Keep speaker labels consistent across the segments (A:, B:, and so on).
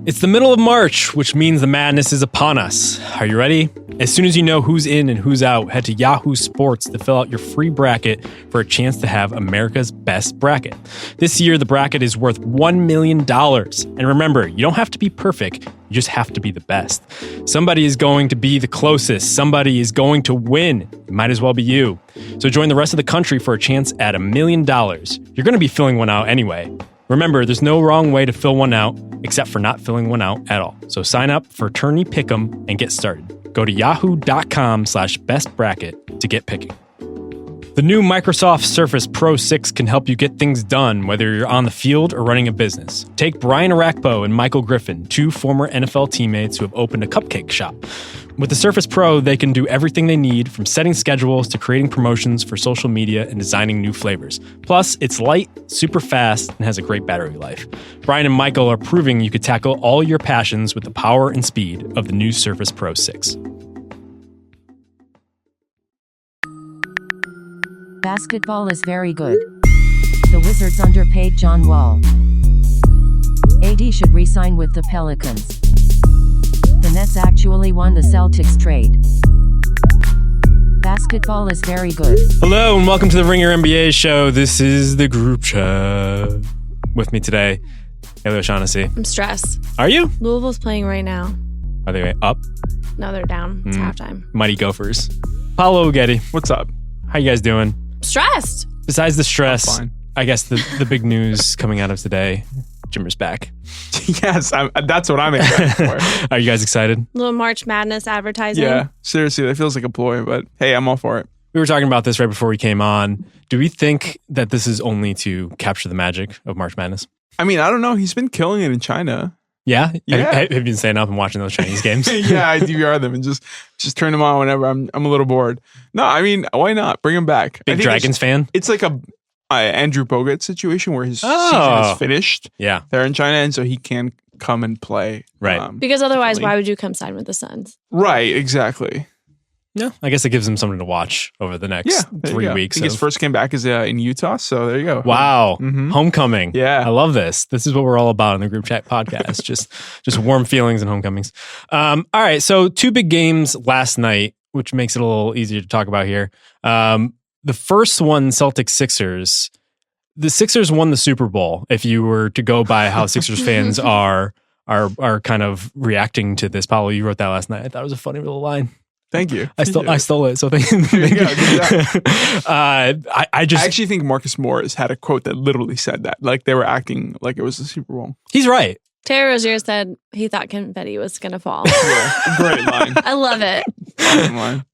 A: It's the middle of March, which means the madness is upon us. Are you ready? As soon as you know who's in and who's out, head to Yahoo Sports to fill out your free bracket for a chance to have America's best bracket. This year, the bracket is worth $1 million. And remember, you don't have to be perfect. You just have to be the best. Somebody is going to be the closest. Somebody is going to win. It might as well be you. So join the rest of the country for a chance at $1 million. You're going to be filling one out anyway. Remember, there's no wrong way to fill one out except for not filling one out at all. So sign up for Tourney Pick'em and get started. Go to yahoo.com/bestbracket to get picking. The new Microsoft Surface Pro 6 can help you get things done, whether you're on the field or running a business. Take Brian Arakpo and Michael Griffin, two former NFL teammates who have opened a cupcake shop. With the Surface Pro, they can do everything they need, from setting schedules to creating promotions for social media and designing new flavors. Plus, it's light, super fast, and has a great battery life. Brian and Michael are proving you could tackle all your passions with the power and speed of the new Surface Pro 6.
B: Basketball is very good. The Wizards underpaid John Wall. AD should re-sign with the Pelicans. The Nets actually won the Celtics trade. Basketball is very good.
A: Hello and welcome to the Ringer NBA show. This is the group chat. With me today, Paolo Shaughnessy.
C: I'm stressed.
A: Are you?
C: Louisville's playing right now.
A: Are they up?
C: No, they're down. It's halftime.
A: Mighty Gophers. Paolo, Uggetti.
D: What's up?
A: How you guys doing?
C: Stressed.
A: Besides the stress,
D: I'm fine.
A: I guess the big news coming out of today, Jimmer's back.
D: Yes, that's what I'm excited for.
A: Are you guys excited?
C: Little March Madness advertising.
D: Yeah, seriously, that feels like a ploy, but hey, I'm all for it.
A: We were talking about this right before we came on. Do we think that this is only to capture the magic of March Madness?
D: I mean, I don't know. He's been killing it in China.
A: Yeah?
D: Yeah.
A: Have you been staying up and watching those Chinese games?
D: Yeah, I DVR them and just turn them on whenever I'm a little bored. No, I mean, why not? Bring him back.
A: Big Dragons fan?
D: It's like a Andrew Bogut situation where his season is finished.
A: Yeah.
D: They're in China, and so he can come and play.
A: Right.
C: Because otherwise,
D: differently.
C: why would you come sign with the Suns?
D: Right, exactly.
A: No, I guess it gives him something to watch over the next
D: there
A: 3
D: you go.
A: weeks.
D: I think his first game back is in Utah, so there you go.
A: Wow.
D: Mhm.
A: Homecoming.
D: Yeah.
A: I love this. This is what we're all about in the group chat podcast. just warm feelings and homecomings. All right. So 2 big games last night, which makes it a little easier to talk about here. The first one, Celtics Sixers. The Sixers won the Super Bowl. If you were to go by how Sixers fans are kind of reacting to this. Paolo, you wrote that last night. I thought it was a funny little line.
D: Thank you.
A: I stole it. So thank you.
D: There you go. Good job.
A: I
D: I actually think Marcus Morris had a quote that literally said that. Like they were acting like it was the Super Bowl.
A: He's right.
C: Terry Rozier said he thought confetti was going to fall.
D: Yeah, great line.
C: I love it.
D: Awesome line.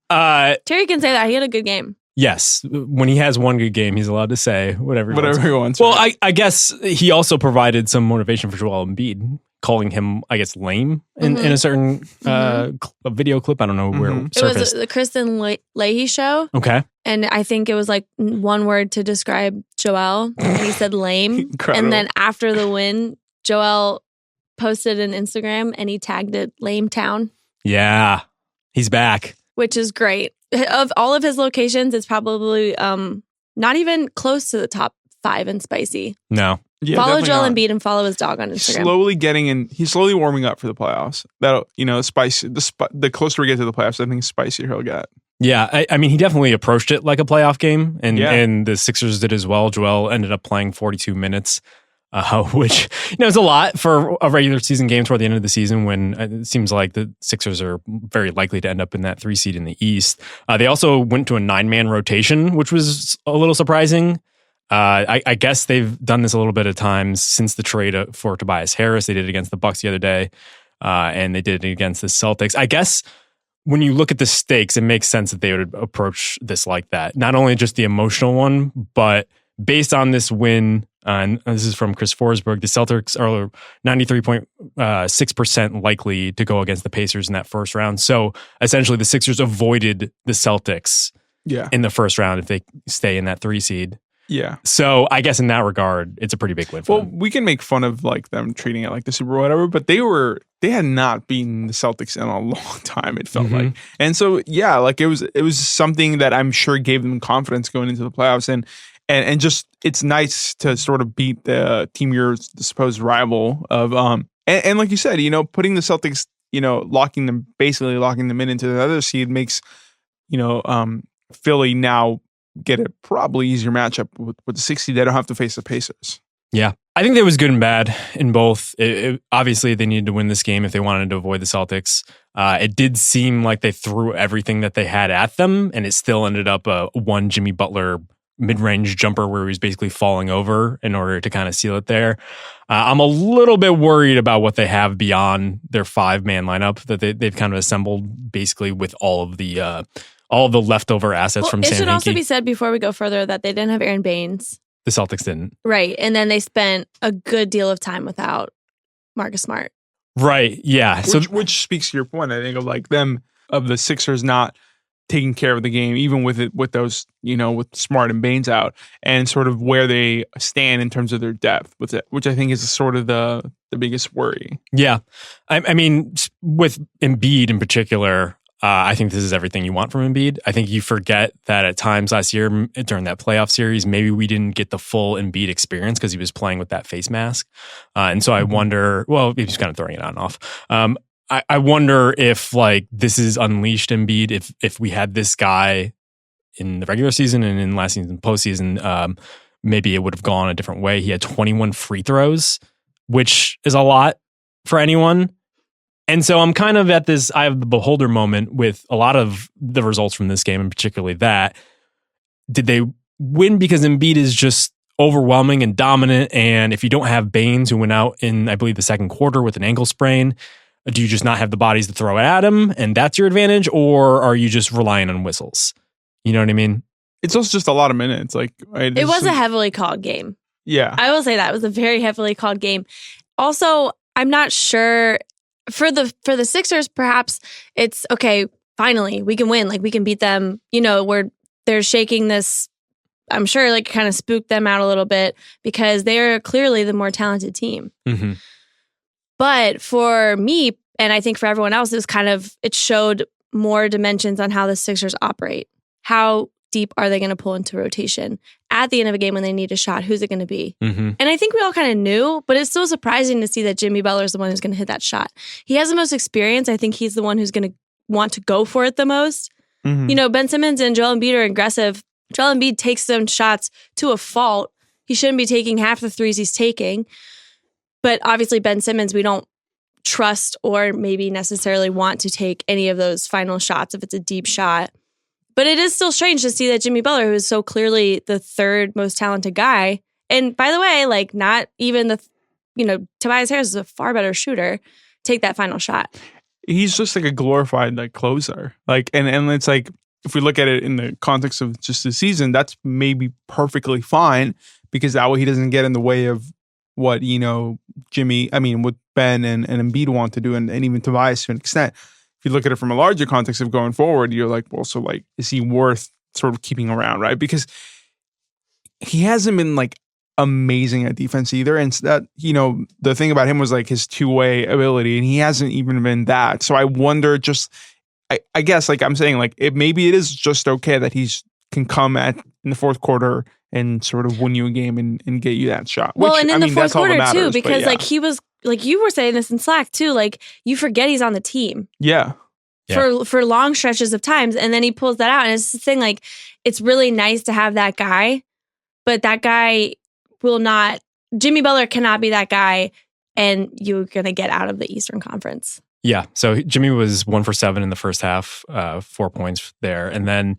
C: Terry can say that. He had a good game.
A: Yes. When he has one good game, he's allowed to say whatever
D: Whatever he wants.
A: Well,
D: right?
A: I guess he also provided some motivation for Joel Embiid, calling him, I guess, lame in a certain a video clip. I don't know where it
C: It was
A: surfaced.
C: the Kristen Leahy show.
A: Okay.
C: And I think it was like one word to describe Joel. And he said lame.
D: Incredible.
C: And then after the win, Joel posted an Instagram and he tagged it Lame Town,
A: Yeah. He's back.
C: which is great. Of all of his locations, it's probably not even close to the top 5 in spicy.
A: No.
D: Yeah,
C: Follow
D: definitely
C: Joel
D: not.
C: Embiid and follow his dog on
D: He's
C: Instagram.
D: slowly getting in. He's slowly warming up for the playoffs. That'll, spicy. The closer we get to the playoffs, I think the spicier he'll get.
A: Yeah. I mean, he definitely approached it like a playoff game, and the Sixers did as well. Joel ended up playing 42 minutes. Which is a lot for a regular season game toward the end of the season when it seems like the Sixers are very likely to end up in that 3 seed in the East. They also went to a 9-man rotation, which was a little surprising. I guess they've done this a little bit of times since the trade for Tobias Harris. They did it against the Bucks the other day, and they did it against the Celtics. I guess when you look at the stakes, it makes sense that they would approach this like that. Not only just the emotional one, but based on this win, and this is from Chris Forsberg, the Celtics are 93.6% likely to go against the Pacers in that first round. So essentially the Sixers avoided the Celtics in the first round if they stay in that 3 seed.
D: Yeah.
A: So I guess in that regard, it's a pretty big win for them.
D: We can make fun of like them treating it like the Super Bowl or whatever, but they had not beaten the Celtics in a long time, it felt like. And so yeah, like it was something that I'm sure gave them confidence going into the playoffs, and just it's nice to sort of beat the team you're the supposed rival of And like you said, putting the Celtics, basically locking them into the other seed makes, Philly now get a probably easier matchup with the 60. They don't have to face the Pacers.
A: Yeah. I think there was good and bad in both. Obviously, they needed to win this game if they wanted to avoid the Celtics. It did seem like they threw everything that they had at them, and it still ended up a one Jimmy Butler mid-range jumper where he was basically falling over in order to kind of seal it there. I'm a little bit worried about what they have beyond their 5-man lineup that they've kind of assembled basically with all of the leftover assets from Sam Hinkie.
C: It should also be said before we go further that they didn't have Aaron Baines.
A: The Celtics didn't.
C: Right. And then they spent a good deal of time without Marcus Smart.
A: Right. Yeah.
D: Which speaks to your point, I think, of the Sixers not taking care of the game, even with those, with Smart and Baines out, and sort of where they stand in terms of their depth with it, which I think is sort of the biggest worry.
A: Yeah. I mean, with Embiid in particular, I think this is everything you want from Embiid. I think you forget that at times last year during that playoff series, maybe we didn't get the full Embiid experience because he was playing with that face mask. And so I wonder, well, he was kind of throwing it on and off. I wonder if this is unleashed Embiid, if we had this guy in the regular season and in last season postseason, maybe it would have gone a different way. He had 21 free throws, which is a lot for anyone. And so I'm kind of at this eye of the beholder moment with a lot of the results from this game, and particularly that. Did they win because Embiid is just overwhelming and dominant? And if you don't have Baines, who went out in, I believe, the second quarter with an ankle sprain, do you just not have the bodies to throw at him and that's your advantage? Or are you just relying on whistles? You know what I mean?
D: It's also just a lot of minutes.
C: It was a heavily called game.
D: Yeah.
C: I will say that. It was a very heavily called game. Also, I'm not sure... For the Sixers, perhaps it's okay. Finally, we can win. We can beat them. They're shaking this. I'm sure, kind of spooked them out a little bit because they are clearly the more talented team.
A: Mm-hmm.
C: But for me, and I think for everyone else, it showed more dimensions on how the Sixers operate. How deep are they going to pull into rotation at the end of a game when they need a shot? Who's it going to be?
A: Mm-hmm.
C: And I think we all kind of knew, but it's still surprising to see that Jimmy Butler is the one who's going to hit that shot. He has the most experience. I think he's the one who's going to want to go for it the most.
D: Mm-hmm.
C: Ben Simmons and Joel Embiid are aggressive. Joel Embiid takes some shots to a fault. He shouldn't be taking half the threes he's taking. But obviously Ben Simmons, we don't trust or maybe necessarily want to take any of those final shots if it's a deep shot. But it is still strange to see that Jimmy Butler, who is so clearly the third most talented guy, and by the way, not even Tobias Harris is a far better shooter, take that final shot.
D: He's just a glorified closer. And it's if we look at it in the context of just the season, that's maybe perfectly fine because that way he doesn't get in the way of what, what Ben and Embiid want to do and even Tobias to an extent. If you look at it from a larger context of going forward, you're is he worth sort of keeping around, right? Because he hasn't been amazing at defense either. And that, the thing about him was his two-way ability, and he hasn't even been that. So I wonder I guess I'm saying maybe it is just okay that he's can come in the fourth quarter and sort of win you a game and get you that shot.
C: Well,
D: which,
C: and in the fourth quarter
D: matters,
C: too, because he was you were saying this in Slack too, you forget he's on the team.
D: Yeah.
C: For long stretches of times, and then he pulls that out, and it's the thing. It's really nice to have that guy, but that guy will not. Jimmy Butler cannot be that guy, and you're gonna get out of the Eastern Conference.
A: Yeah. So Jimmy was 1 for 7 in the first half, 4 points there, and then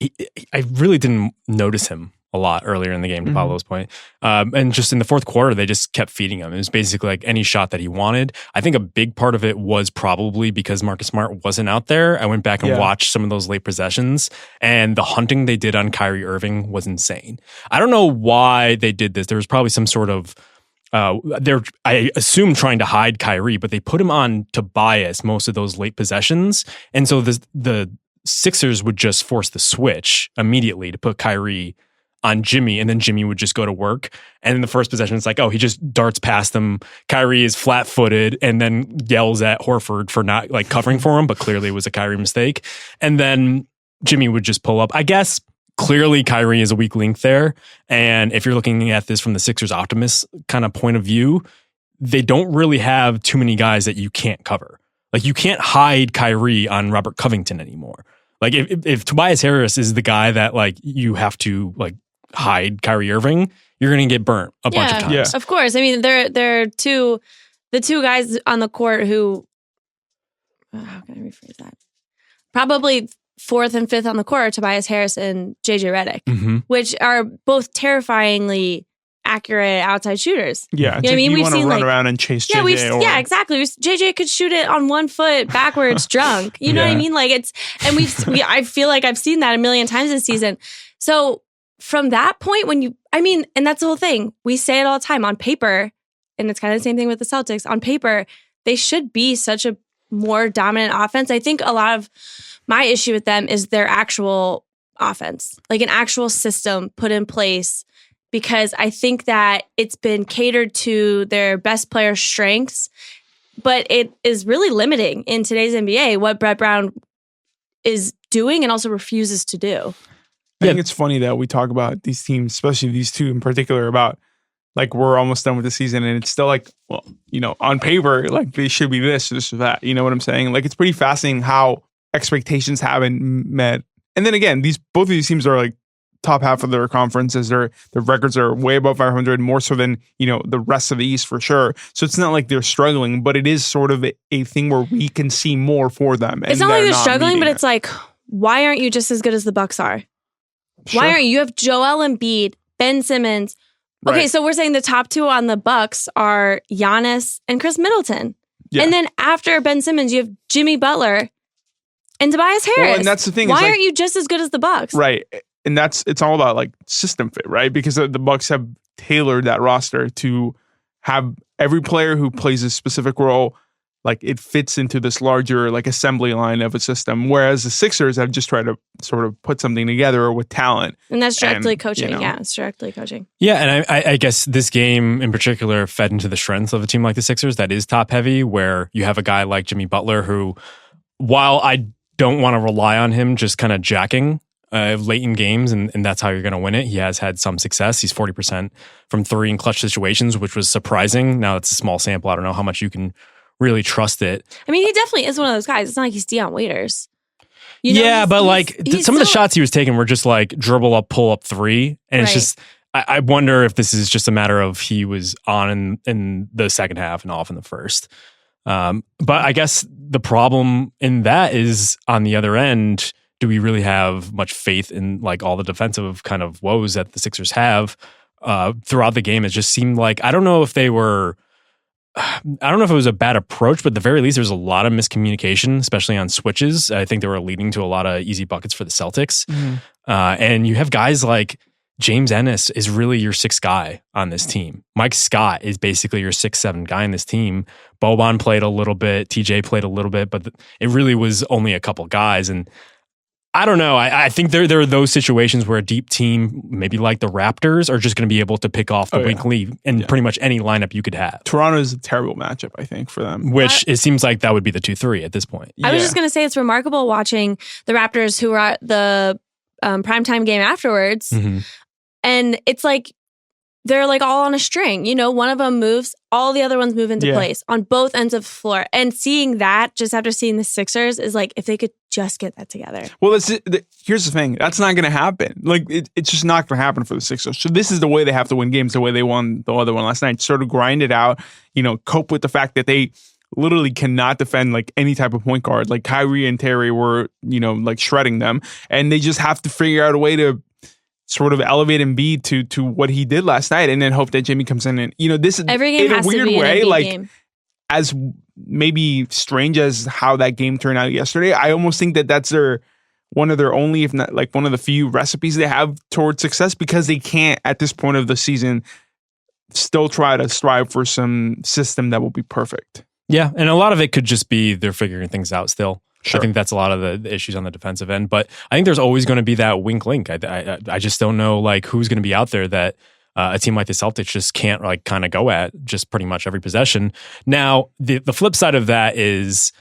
A: I really didn't notice him a lot earlier in the game, to Paolo's point. And just in the fourth quarter, they just kept feeding him. It was basically any shot that he wanted. I think a big part of it was probably because Marcus Smart wasn't out there. I went back and watched some of those late possessions, and the hunting they did on Kyrie Irving was insane. I don't know why they did this. There was probably some sort of they're, I assume, trying to hide Kyrie, but they put him on Tobias most of those late possessions. And so the Sixers would just force the switch immediately to put Kyrie on Jimmy, and then Jimmy would just go to work. And in the first possession, it's he just darts past them. Kyrie is flat-footed and then yells at Horford for not covering for him, but clearly it was a Kyrie mistake. And then Jimmy would just pull up. I guess clearly Kyrie is a weak link there. And if you're looking at this from the Sixers optimist kind of point of view, they don't really have too many guys that you can't cover. Like you can't hide Kyrie on Robert Covington anymore. Like if Tobias Harris is the guy that like you have to like hide Kyrie Irving, you're going to get burnt a bunch of times.
C: Yeah, of course. I mean, they're the two guys on the court who, how can I rephrase that? Probably fourth and fifth on the court are Tobias Harris and JJ Redick, which are both terrifyingly accurate outside shooters.
D: Yeah,
C: you know what I mean?
D: You want to run around and chase JJ.
C: Yeah, exactly. JJ could shoot it on 1 foot backwards, drunk. You know what I mean? Like I feel like I've seen that a million times this season. So from that point, and that's the whole thing. We say it all the time on paper, and it's kind of the same thing with the Celtics. On paper, they should be such a more dominant offense. I think a lot of my issue with them is their actual offense, like an actual system put in place. Because I think that it's been catered to their best players' strengths, but it is really limiting in today's NBA what Brett Brown is doing and also refuses to do.
D: I think it's funny that we talk about these teams, especially these two in particular, about like we're almost done with the season and it's still like, well, you know, on paper, like they should be this or that. You know what I'm saying? Like it's pretty fascinating how expectations haven't met. And then again, both of these teams are like top half of their conference, as their records are way above 500, more so than, you know, the rest of the East for sure. So it's not like they're struggling, but it is sort of a thing where we can see more for them.
C: It's not like they're struggling, but it's like, why aren't you just as good as the Bucks are? Sure. Why aren't you? You have Joel Embiid, Ben Simmons. Okay, so we're saying the top two on the Bucks are Giannis and Chris Middleton. Yeah. And then after Ben Simmons, you have Jimmy Butler and Tobias Harris. Well, and
D: that's the thing.
C: Why aren't you just as good as the Bucks?
D: Right. And it's all about like system fit, right? Because the Bucks have tailored that roster to have every player who plays a specific role, like it fits into this larger like assembly line of a system. Whereas the Sixers have just tried to sort of put something together with talent.
C: And that's directly coaching. You know. Yeah, it's directly coaching.
A: Yeah, and I guess this game in particular fed into the strength of a team like the Sixers that is top heavy, where you have a guy like Jimmy Butler who, while I don't want to rely on him just kind of jacking late in games, and that's how you're going to win it. He has had some success. He's 40% from three in clutch situations, which was surprising. Now it's a small sample. I don't know how much you can really trust it.
C: I mean, he definitely is one of those guys. It's not like he's Deion Waiters.
A: You know, but some of the shots he was taking were just like dribble up, pull up three. And it's just, I wonder if this is just a matter of he was on in the second half and off in the first. But I guess the problem in that is on the other end, do we really have much faith in like all the defensive kind of woes that the Sixers have throughout the game? It just seemed like, I don't know if it was a bad approach, but at the very least, there was a lot of miscommunication, especially on switches. I think they were leading to a lot of easy buckets for the Celtics. And you have guys like James Ennis is really your sixth guy on this team. Mike Scott is basically your 6'7" guy in this team. Boban played a little bit. TJ played a little bit, but it really was only a couple guys. And I don't know. I think there are those situations where a deep team, maybe like the Raptors, are just going to be able to pick off the weak lead in pretty much any lineup you could have.
D: Toronto is a terrible matchup, I think, for them.
A: Which it seems like that would be the 2-3 at this point.
C: I was just going to say it's remarkable watching the Raptors, who were at the primetime game afterwards. And it's like they're like all on a string. You know, one of them moves, all the other ones move into place on both ends of the floor. And seeing that just after seeing the Sixers is like, if they could just get that together.
D: Well, here's the thing. That's not going to happen. Like, it's just not going to happen for the Sixers. So this is the way they have to win games, the way they won the other one last night. Sort of grind it out, you know, cope with the fact that they literally cannot defend like any type of point guard. Like Kyrie and Terry were, you know, like shredding them. And they just have to figure out a way to sort of elevate Embiid to what he did last night, and then hope that Jimmy comes in and, you know, this is
C: every game in a weird way,
D: like
C: game.
D: As maybe strange as how that game turned out yesterday, I almost think that that's one of their only, if not like one of the few recipes they have towards success, because they can't at this point of the season still try to strive for some system that will be perfect.
A: Yeah, and a lot of it could just be they're figuring things out still. Sure. I think that's a lot of the issues on the defensive end, but I think there's always going to be that wink link. I just don't know like who's going to be out there that a team like the Celtics just can't like kind of go at just pretty much every possession. Now, the flip side of that is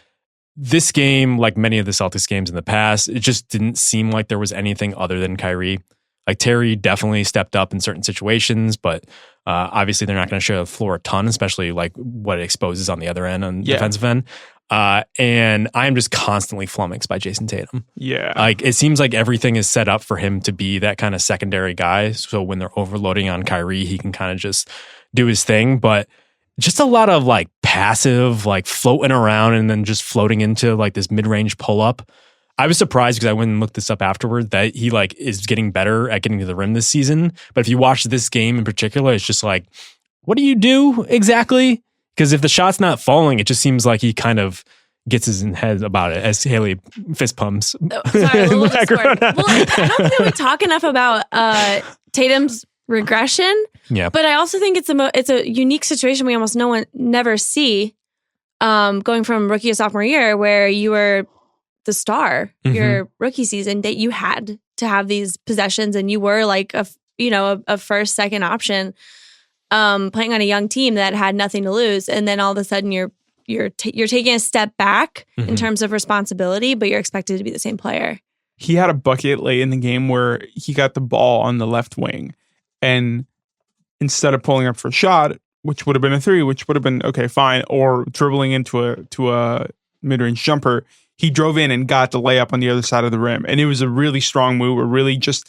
A: this game, like many of the Celtics games in the past, it just didn't seem like there was anything other than Kyrie. Like Terry definitely stepped up in certain situations, but obviously they're not going to share the floor a ton, especially like what it exposes on the other end, on the defensive end. And I'm just constantly flummoxed by Jason Tatum.
D: Yeah.
A: Like it seems like everything is set up for him to be that kind of secondary guy. So when they're overloading on Kyrie, he can kind of just do his thing. But just a lot of like passive, like floating around and then just floating into like this mid-range pull-up. I was surprised because I went and looked this up afterward that he like is getting better at getting to the rim this season. But if you watch this game in particular, it's just like, what do you do exactly? Because if the shot's not falling, it just seems like he kind of gets his head about it as Haley fist pumps.
C: Sorry, a little discord. Well, I don't think we talk enough about Tatum's regression.
A: Yeah,
C: but I also think it's a unique situation we almost never see going from rookie to sophomore year, where you were the star your rookie season, that you had to have these possessions and you were like a first, second option playing on a young team that had nothing to lose, and then all of a sudden you're taking a step back in terms of responsibility, but you're expected to be the same player.
D: He had a bucket late in the game where he got the ball on the left wing, and instead of pulling up for a shot, which would have been a three, which would have been okay, fine, or dribbling into a mid-range jumper, he drove in and got the layup on the other side of the rim. And it was a really strong move, or really just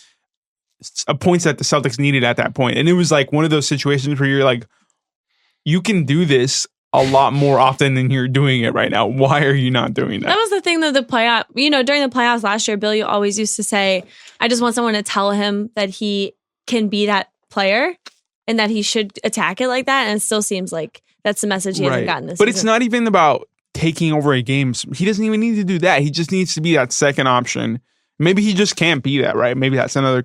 D: a points that the Celtics needed at that point. And it was like one of those situations where you're like, you can do this a lot more often than you're doing it right now. Why are you not doing that?
C: That was the thing that during the playoffs last year, Bill, you always used to say, I just want someone to tell him that he can be that player and that he should attack it like that. And it still seems like that's the message he hasn't gotten this season.
D: It's not even about taking over a game. He doesn't even need to do that. He just needs to be that second option. Maybe he just can't be that, right? Maybe that's another,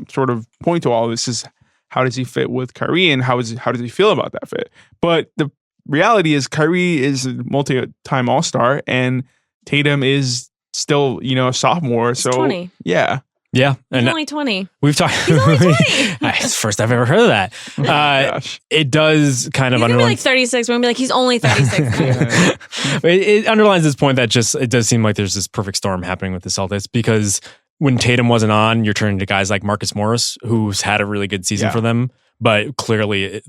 D: sort of point to all this is how does he fit with Kyrie and how does he feel about that fit? But the reality is Kyrie is a multi-time All-Star and Tatum is still, a sophomore.
C: He's 20.
D: Yeah.
A: Yeah.
C: He's only 20.
A: We've talked.
C: He's only 20.
A: It's the first I've ever heard of that.
D: Gosh.
A: It does kind of
C: He's going to be
A: underline.
C: like 36. We're going to be like, he's only 36.
A: It underlines this point that just it does seem like there's this perfect storm happening with the Celtics, because when Tatum wasn't on, you're turning to guys like Marcus Morris, who's had a really good season for them. But clearly,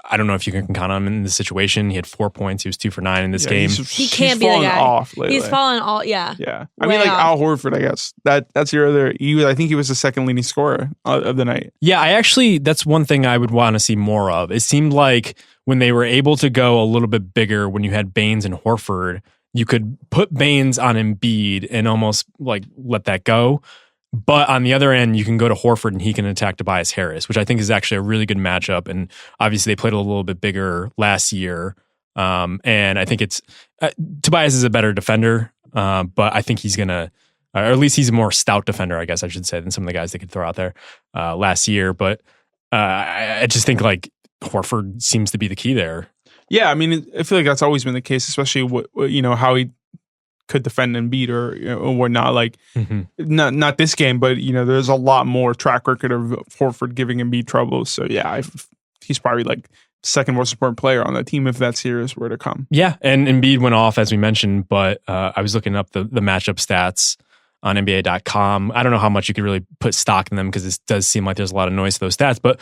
A: I don't know if you can count on him in this situation. He had 4 points. He was 2 for 9 in this game.
C: He can't be the guy.
D: Off lately.
C: He's fallen all, yeah.
D: Yeah. I mean, like off. Al Horford, I guess. That's your other. I think he was the second leading scorer of the night.
A: Yeah, that's one thing I would want to see more of. It seemed like when they were able to go a little bit bigger, when you had Baines and Horford, you could put Baines on Embiid and almost like let that go. But on the other end, you can go to Horford and he can attack Tobias Harris, which I think is actually a really good matchup. And obviously they played a little bit bigger last year. And I think Tobias is a better defender, but I think he's going to, or at least he's a more stout defender, I guess I should say, than some of the guys they could throw out there last year. But I just think like Horford seems to be the key there.
D: Yeah, I mean, I feel like that's always been the case, especially how he could defend Embiid or whatnot. Like, not this game, but there's a lot more track record of Horford giving Embiid trouble. So yeah, he's probably like second most important player on that team if that series were to come.
A: Yeah, and Embiid went off as we mentioned, but I was looking up the matchup stats on NBA.com. I don't know how much you could really put stock in them because it does seem like there's a lot of noise to those stats. But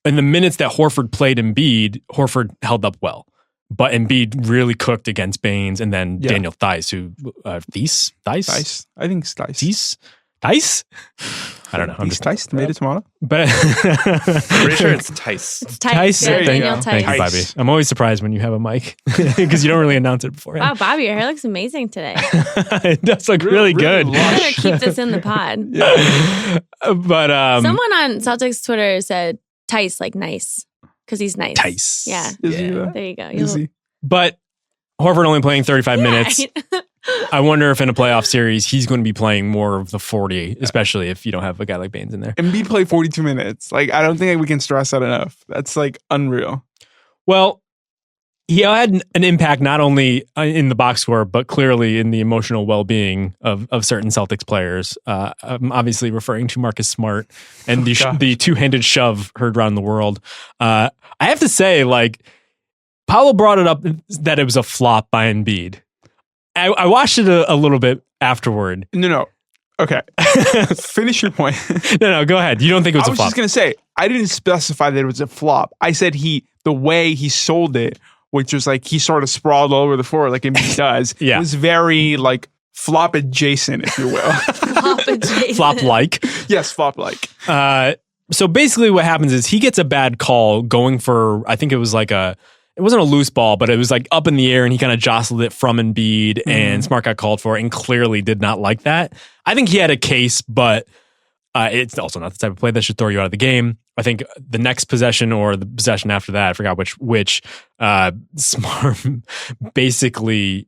A: in the minutes that Horford played Embiid, Horford held up well. But Embiid really cooked against Baines and then Daniel Theis, who Theis?
D: I think it's Theis.
A: Theis? I don't know. I'm just
D: Theis, tomato, tomato.
A: But
E: pretty sure it's Theis.
C: It's Theis. Yeah, Daniel Theis.
A: Thank you, Bobby. I'm always surprised when you have a mic because you don't really announce it beforehand.
C: Wow, Bobby, your hair looks amazing today.
A: It does look really good.
C: I better keep this in the pod.
A: But
C: someone on Celtics Twitter said Theis like nice. Because he's nice.
A: Theis.
C: Yeah. There you go.
D: Is he?
A: But Horford only playing 35 minutes. I wonder if in a playoff series, he's going to be playing more of the 40, especially if you don't have a guy like Baines in there.
D: Embiid played 42 minutes. Like, I don't think we can stress that enough. That's like unreal.
A: Well, he had an impact not only in the box score, but clearly in the emotional well-being of certain Celtics players. I'm obviously referring to Marcus Smart and the two-handed shove heard around the world. I have to say, like, Paolo brought it up that it was a flop by Embiid. I watched it a little bit afterward.
D: No. Okay. Finish your point.
A: No, go ahead. You don't think it was a flop?
D: I was just going to say, I didn't specify that it was a flop. I said the way he sold it, which was like he sort of sprawled all over the floor like Embiid does,
A: yeah.
D: was very like flop adjacent, if you will.
C: Flop adjacent.
A: Flop-like?
D: Yes, flop-like.
A: So basically what happens is he gets a bad call going for, I think it was like it wasn't a loose ball, but it was like up in the air and he kind of jostled it from Embiid and Smart got called for it and clearly did not like that. I think he had a case, but it's also not the type of play that should throw you out of the game. I think the next possession or the possession after that, I forgot which Smart basically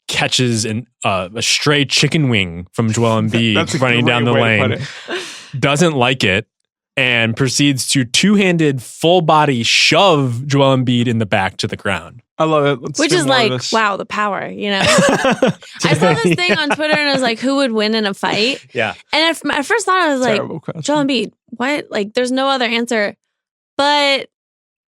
A: catches a stray chicken wing from Joel Embiid running down the lane, doesn't like it, and proceeds to two-handed full body shove Joel Embiid in the back to the ground.
D: I love it.
C: Which is like, wow, the power, you know? I saw this thing on Twitter and I was like, who would win in a fight?
A: Yeah.
C: And at first thought I was like, Joel Embiid, what? Like, there's no other answer. But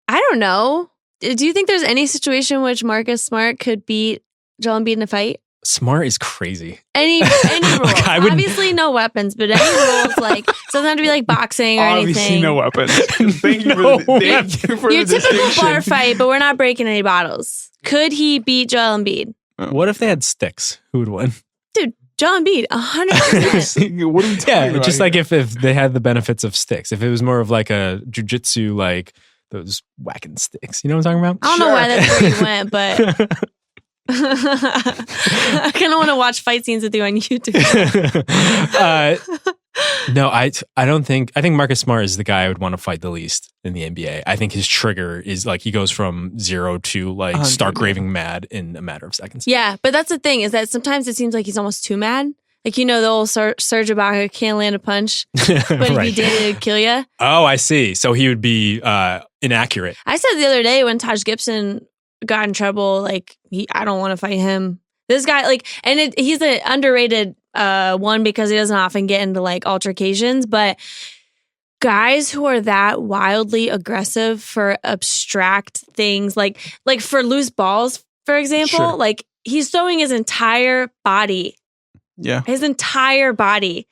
C: I don't know. Do you think there's any situation in which Marcus Smart could beat Joel Embiid in a fight?
A: Smart is crazy.
C: Any rules? Obviously no weapons, but any rules, like, it doesn't have to be like boxing or anything.
D: Obviously no weapons. Thank you for
C: Your
D: the
C: typical bar fight, but we're not breaking any bottles. Could he beat Joel Embiid?
A: What if they had sticks? Who would win?
C: Dude, Joel Embiid, 100%.
D: What are we talking about?
A: Just like if they had the benefits of sticks. If it was more of like a jujitsu, like those whacking sticks. You know what I'm talking about?
C: I don't know why that's where you went, but... I kind of want to watch fight scenes with you on YouTube.
A: No, I don't think. I think Marcus Smart is the guy I would want to fight the least in the NBA. I think his trigger is like he goes from 0 to like stark raving mad in a matter of seconds.
C: Yeah, but that's the thing is that sometimes it seems like he's almost too mad. Like, you know, the old Serge Ibaka can't land a punch, but if he did, it'd kill you. Oh,
A: I see. So he would be inaccurate.
C: I said the other day when Taj Gibson got in trouble, like, I don't want to fight him. This guy, like, and he's an underrated one because he doesn't often get into like altercations, but guys who are that wildly aggressive for abstract things, like for loose balls, for example, like he's throwing his entire body.
D: Yeah.
C: His entire body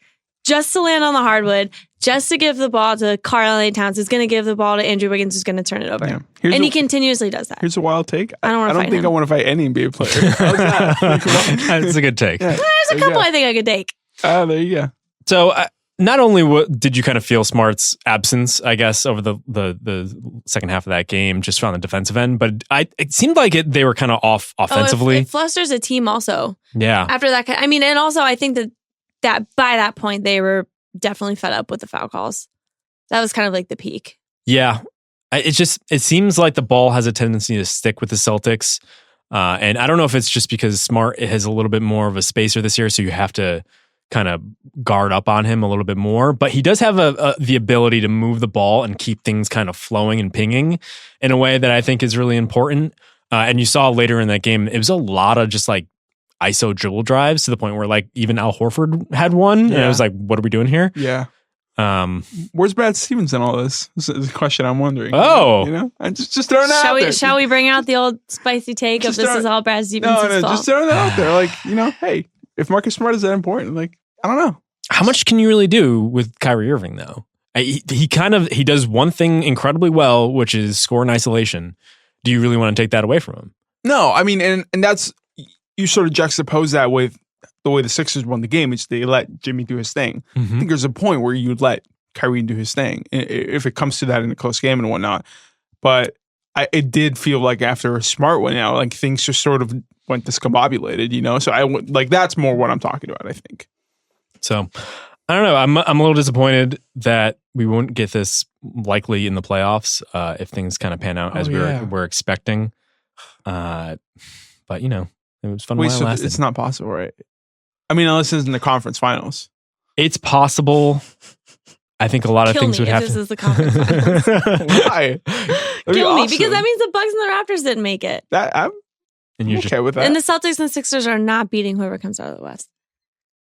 C: just to land on the hardwood, just to give the ball to Karl-Anthony Towns, who's going to give the ball to Andrew Wiggins, who's going to turn it over. Yeah. And he continuously does that.
D: Here's a wild take. I don't think
C: him.
D: I want to fight any NBA player. How's that?
A: That's a good take.
D: Yeah.
C: There's a couple I think I could take.
D: There you go.
A: So not only did you kind of feel Smart's absence, I guess, over the second half of that game, just on the defensive end, but it seemed like they were kind of off offensively.
C: It flusters a team also.
A: Yeah.
C: After that, I mean, and also I think that by that point, they were definitely fed up with the foul calls. That was kind of like the peak.
A: Yeah. It seems like the ball has a tendency to stick with the Celtics. And I don't know if it's just because Smart has a little bit more of a spacer this year, so you have to kind of guard up on him a little bit more. But he does have the ability to move the ball and keep things kind of flowing and pinging in a way that I think is really important. And you saw later in that game, it was a lot of just like ISO dribble drives to the point where like even Al Horford had one. Yeah. And I was like, what are we doing here?
D: Yeah. Where's Brad Stevens in all this? This is a question I'm wondering.
A: Oh,
D: you know, I'm just throwing that out there.
C: Shall we bring out the old spicy take of this is all Brad Stevens' fault?
D: No, just throwing that out there. Like, you know, hey, if Marcus Smart is that important, like, I don't know.
A: How much can you really do with Kyrie Irving though? He does one thing incredibly well, which is score in isolation. Do you really want to take that away from him?
D: No, I mean, and that's, you sort of juxtapose that with the way the Sixers won the game, which they let Jimmy do his thing. Mm-hmm. I think there's a point where you let Kyrie do his thing if it comes to that in a close game and whatnot. But it did feel like after Smart went out, like things just sort of went discombobulated, you know? So that's more what I'm talking about, I think.
A: So I don't know. I'm a little disappointed that we won't get this likely in the playoffs if things kind of pan out as we're expecting. But you know, it was fun while it lasted.
D: It's not possible, right? I mean, unless it's in the conference finals.
A: It's possible. I think a lot of things would have to.
C: This is the conference finals.
D: Why?
C: Kill me, because that means the Bucks and the Raptors didn't make it.
D: I'm okay with that.
C: And the Celtics and the Sixers are not beating whoever comes out of the West.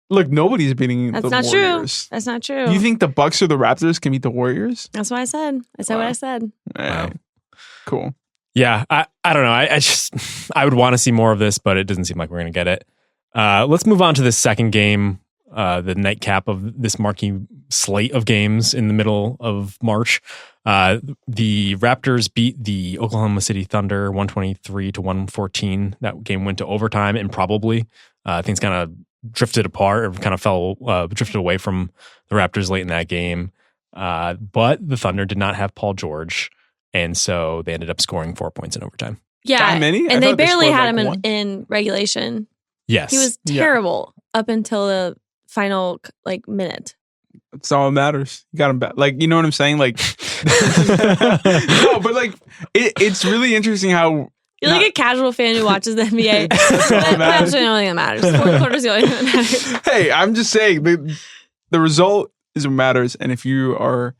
D: Look, nobody's beating the Warriors.
C: True. That's not true.
D: You think the Bucks or the Raptors can beat the Warriors?
C: That's what I said. I said what I said.
D: Wow. Cool.
A: Yeah, I don't know. I would want to see more of this, but it doesn't seem like we're going to get it. Let's move on to the second game. the nightcap of this marquee slate of games in the middle of March. The Raptors beat the Oklahoma City Thunder 123-114. That game went to overtime, and probably things kind of drifted apart or kind of drifted away from the Raptors late in that game. But the Thunder did not have Paul George, and so they ended up scoring 4 points in overtime.
C: Yeah,
D: that many?
C: And they barely had him
D: one.
C: in regulation.
A: Yes.
C: He was terrible up until the final minute.
D: That's all that matters. You got him back. Like, you know what I'm saying? Like, no, but like, it's really interesting how
C: you're like a casual fan who watches the NBA. That's the only thing that matters. Fourth quarter's the only thing that matters.
D: Hey, I'm just saying the result is what matters, and if you are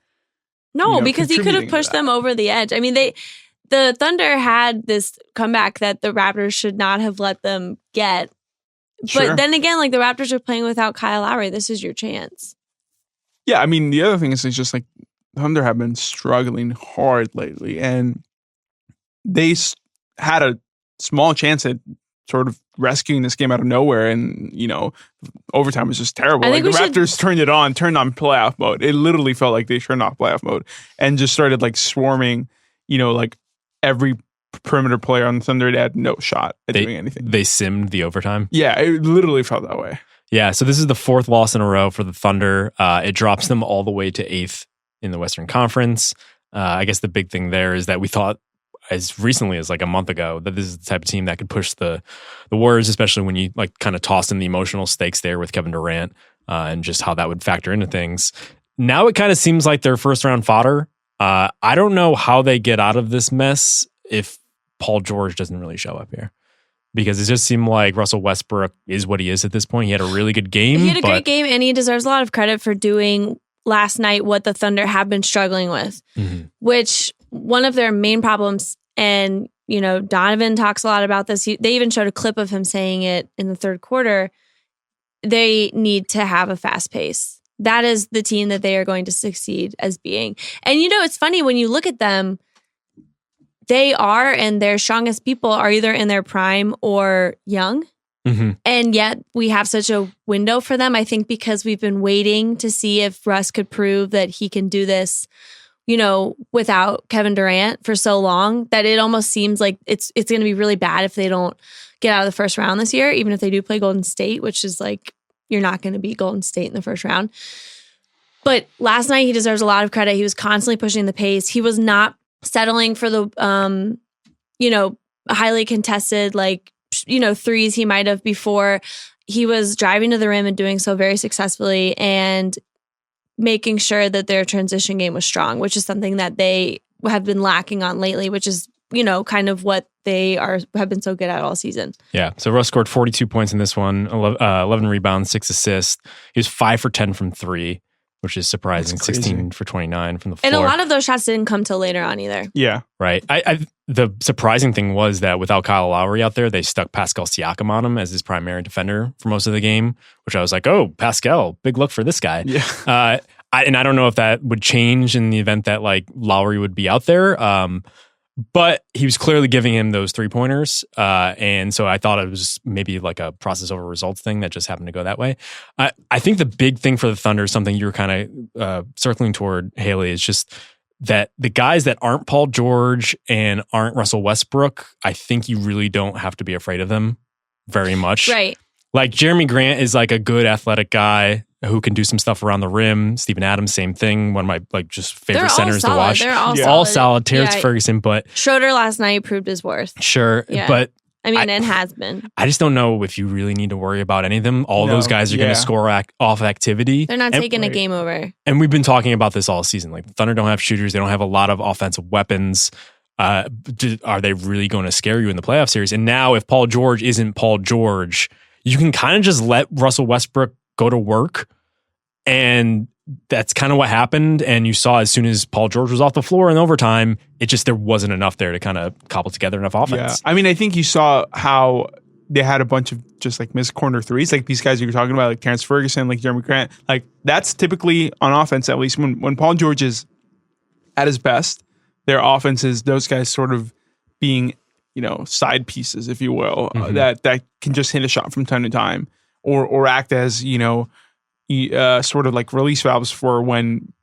C: because he could have pushed them over the edge. I mean, the Thunder had this comeback that the Raptors should not have let them get.
D: Sure.
C: But then again, like the Raptors are playing without Kyle Lowry. This is your chance.
D: Yeah, I mean, the other thing is it's just like the Thunder have been struggling hard lately, and they had a small chance at sort of rescuing this game out of nowhere, and overtime was just terrible. Like the Raptors turned on playoff mode. It literally felt like they turned off playoff mode and just started like swarming, like every perimeter player on the Thunder had no shot at doing anything.
A: They simmed the overtime.
D: Yeah, it literally felt that way.
A: Yeah, so this is the fourth loss in a row for the Thunder. It drops them all the way to 8th in the Western Conference. I guess the big thing there is that we thought as recently as like a month ago that this is the type of team that could push the Warriors, especially when you like kind of tossed in the emotional stakes there with Kevin Durant and just how that would factor into things. Now it kind of seems like they're first round fodder. I don't know how they get out of this mess if Paul George doesn't really show up here. Because it just seemed like Russell Westbrook is what he is at this point. He had a really good game.
C: He had a great game, and he deserves a lot of credit for doing last night what the Thunder have been struggling with, which one of their main problems, and Donovan talks a lot about this. They even showed a clip of him saying it in the third quarter. They need to have a fast pace. That is the team that they are going to succeed as being. And it's funny when you look at them. They are, and their strongest people are either in their prime or young. And yet we have such a window for them, I think, because we've been waiting to see if Russ could prove that he can do this, without Kevin Durant for so long that it almost seems like it's going to be really bad if they don't get out of the first round this year, even if they do play Golden State, which is like, you're not going to beat Golden State in the first round. But last night, he deserves a lot of credit. He was constantly pushing the pace. He was not settling for the, highly contested, threes he might have before. He was driving to the rim and doing so very successfully and making sure that their transition game was strong, which is something that they have been lacking on lately, which is, kind of what they have been so good at all season. Yeah.
A: So Russ scored 42 points in this one, 11 rebounds, 6 assists. He was 5 for 10 from 3. Which is surprising. 16 for 29 from the floor.
C: And a lot of those shots didn't come till later on either.
D: Yeah.
A: Right. The surprising thing was that without Kyle Lowry out there, they stuck Pascal Siakam on him as his primary defender for most of the game, which I was like, oh, Pascal, big look for this guy.
D: Yeah.
A: I don't know if that would change in the event that like Lowry would be out there. But he was clearly giving him those 3-pointers. And so I thought it was maybe like a process over results thing that just happened to go that way. I think the big thing for the Thunder, something you were kind of circling toward, Haley, is just that the guys that aren't Paul George and aren't Russell Westbrook, I think you really don't have to be afraid of them very much.
C: Right.
A: Like Jeremy Grant is like a good athletic guy who can do some stuff around the rim. Steven Adams, same thing. One of my just favorite centers to watch.
C: They're
A: all solid. Terrence Ferguson, but
C: Schroeder last night proved his worth.
A: Sure, but
C: and has been.
A: I just don't know if you really need to worry about any of them. All those guys are going to score off activity.
C: They're not taking a game over.
A: And we've been talking about this all season. Like the Thunder don't have shooters. They don't have a lot of offensive weapons. Are they really going to scare you in the playoff series? And now if Paul George isn't Paul George, you can kind of just let Russell Westbrook go to work. And that's kind of what happened. And you saw as soon as Paul George was off the floor in overtime, there wasn't enough there to kind of cobble together enough offense.
D: Yeah. I mean, I think you saw how they had a bunch of just like missed corner threes, like these guys you were talking about, like Terrence Ferguson, like Jeremy Grant. Like that's typically on offense, at least when Paul George is at his best, their offense is those guys sort of being, side pieces, if you will, that can just hit a shot from time to time or act as, sort of like release valves for when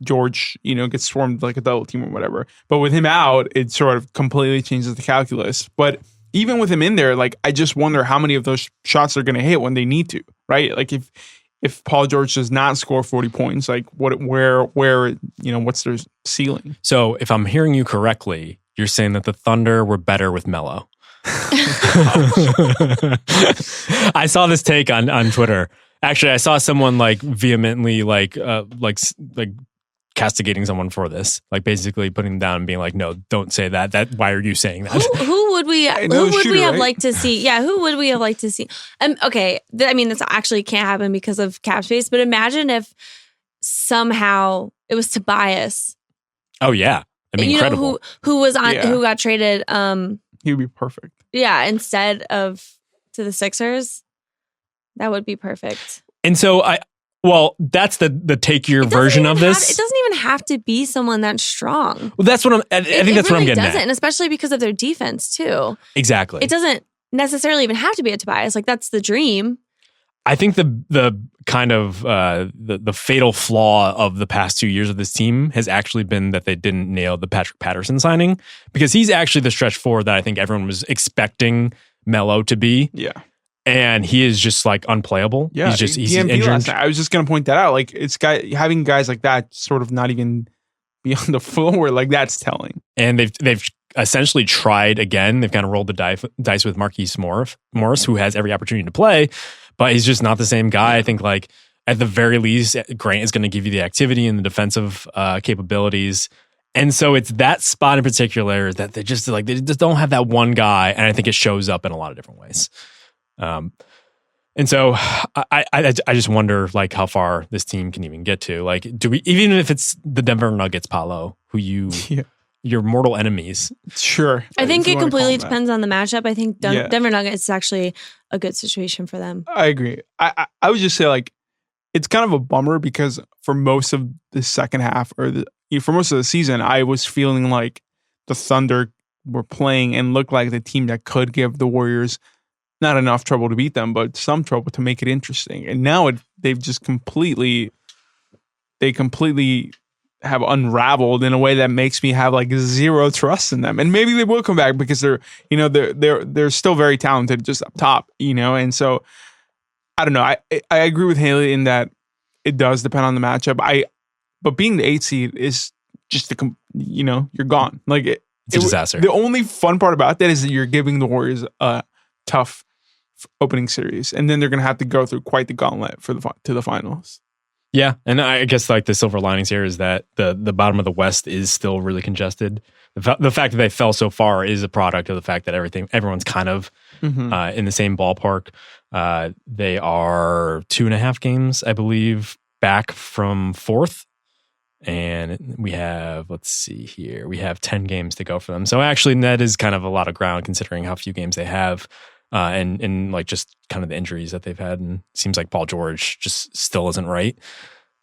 D: George, gets swarmed like a double team or whatever. But with him out, it sort of completely changes the calculus. But even with him in there, like I just wonder how many of those shots are going to hit when they need to, right? Like if Paul George does not score 40 points, like where what's their ceiling?
A: So if I'm hearing you correctly, you're saying that the Thunder were better with Melo. I saw this take on Twitter. Actually, I saw someone like vehemently like castigating someone for this, like basically putting them down and being like, "No, don't say that. Why are you saying that?"
C: Who would we have liked to see? Yeah, who would we have liked to see? Okay, I mean, this actually can't happen because of cap space. But imagine if somehow it was Tobias.
A: Oh yeah, I mean, incredible.
C: Who was on? Who got traded?
D: He would be perfect.
C: Yeah, instead of to the Sixers, that would be perfect.
A: And so that's the take your version of this.
C: It doesn't even have to be someone that's strong.
A: Well, that's what I think that's what I'm getting at.
C: And especially because of their defense too.
A: Exactly.
C: It doesn't necessarily even have to be a Tobias. Like that's the dream.
A: I think the kind of the fatal flaw of the past 2 years of this team has actually been that they didn't nail the Patrick Patterson signing, because he's actually the stretch forward that I think everyone was expecting Melo to be.
D: Yeah.
A: And he is just like unplayable.
D: Yeah,
A: he's
D: injured. Last night, I was just going to point that out. Like having guys like that sort of not even be on the floor, like that's telling.
A: And they've essentially tried again. They've kind of rolled the dice with Marquise Morris, who has every opportunity to play, but he's just not the same guy. I think like at the very least, Grant is going to give you the activity and the defensive capabilities. And so it's that spot in particular that they just don't have that one guy. And I think it shows up in a lot of different ways. And so I just wonder like how far this team can even get to. Like, do we, even if it's the Denver Nuggets, Paolo, who your mortal enemies?
D: Sure.
C: I think it completely depends on the matchup. I think Denver Nuggets is actually a good situation for them.
D: I agree. I would just say like it's kind of a bummer because for most of the second half for most of the season, I was feeling like the Thunder were playing and looked like the team that could give the Warriors not enough trouble to beat them, but some trouble to make it interesting. And now they've just completely have unraveled in a way that makes me have like zero trust in them. And maybe they will come back because they're still very talented just up top, And so I don't know. I agree with Haley in that it does depend on the matchup. But being the 8th seed is just you're gone. Like it's
A: a disaster.
D: The only fun part about that is that you're giving the Warriors a tough opening series, and then they're going to have to go through quite the gauntlet to the finals.
A: Yeah, and I guess like the silver linings here is that the bottom of the West is still really congested. The fact that they fell so far is a product of the fact that everyone's kind of in the same ballpark. They are 2.5 games, I believe, back from 4th. And we have, let's see here, we have 10 games to go for them. So actually, that is kind of a lot of ground considering how few games they have. And like just kind of the injuries that they've had, and it seems like Paul George just still isn't right.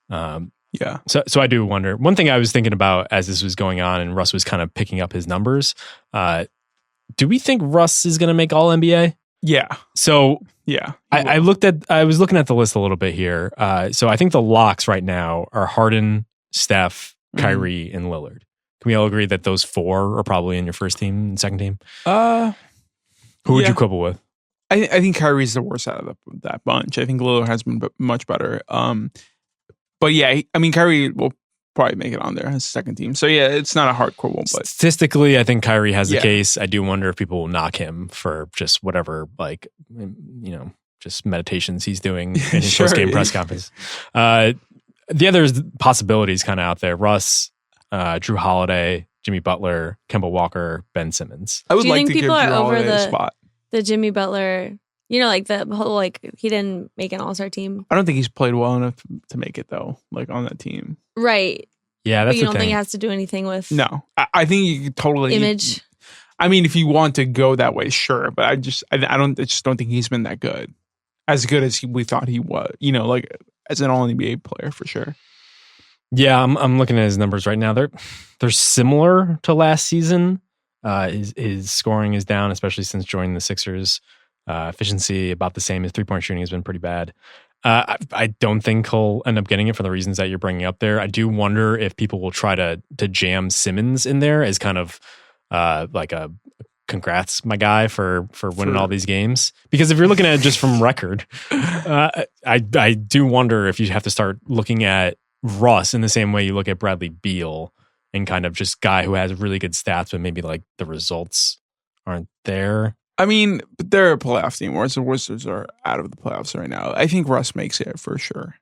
D: Yeah.
A: So I do wonder. One thing I was thinking about as this was going on, and Russ was kind of picking up his numbers. Do we think Russ is going to make All NBA?
D: Yeah.
A: So
D: yeah,
A: I was looking at the list a little bit here. So I think the locks right now are Harden, Steph, Kyrie, and Lillard. Can we all agree that those 4 are probably in your first team and second team? Who would you quibble with?
D: I think Kyrie's the worst out of that bunch. I think Lillard has been much better. But yeah, I mean, Kyrie will probably make it on there as second team. So yeah, it's not a hard quibble. But
A: statistically, I think Kyrie has the case. I do wonder if people will knock him for just whatever, like, just meditations he's doing in his post-game press conference. The other possibilities kind of out there. Russ, Drew Holiday, Jimmy Butler, Kemba Walker, Ben Simmons.
D: I would like
C: think
D: to give
C: people
D: Drew
C: are over
D: Holiday a spot.
C: The Jimmy Butler, like the whole, like he didn't make an all-star team.
D: I don't think he's played well enough to make it though, like on that team.
C: Right.
A: Yeah, that's
C: but you
A: the
C: don't
A: thing.
C: think it has to do anything with
D: No. I think you could totally
C: image.
D: I mean, if you want to go that way, sure. But I just don't think he's been that good. As good as we thought he was, like as an all NBA player for sure.
A: Yeah, I'm looking at his numbers right now. They're similar to last season. His scoring is down, especially since joining the Sixers. Efficiency about the same. His 3-point shooting has been pretty bad. I don't think he'll end up getting it for the reasons that you're bringing up there. I do wonder if people will try to jam Simmons in there as kind of like a congrats, my guy, for winning all these games. Because if you're looking at it just from record, I do wonder if you have to start looking at Russ in the same way you look at Bradley Beal and kind of just guy who has really good stats, but maybe like the results aren't there.
D: I mean, but they're a playoff team, whereas the Wizards are out of the playoffs right now. I think Russ makes it for sure.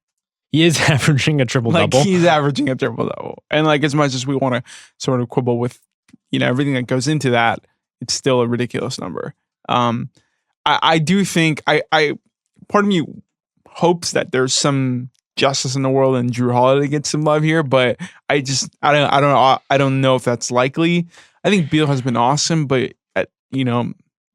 A: He is averaging a triple-double.
D: He's averaging a triple-double. And as much as we want to sort of quibble with, everything that goes into that, it's still a ridiculous number. I do think, part of me hopes that there's some justice in the world and Drew Holiday gets some love here, but I don't know if that's likely. I think Beal has been awesome, but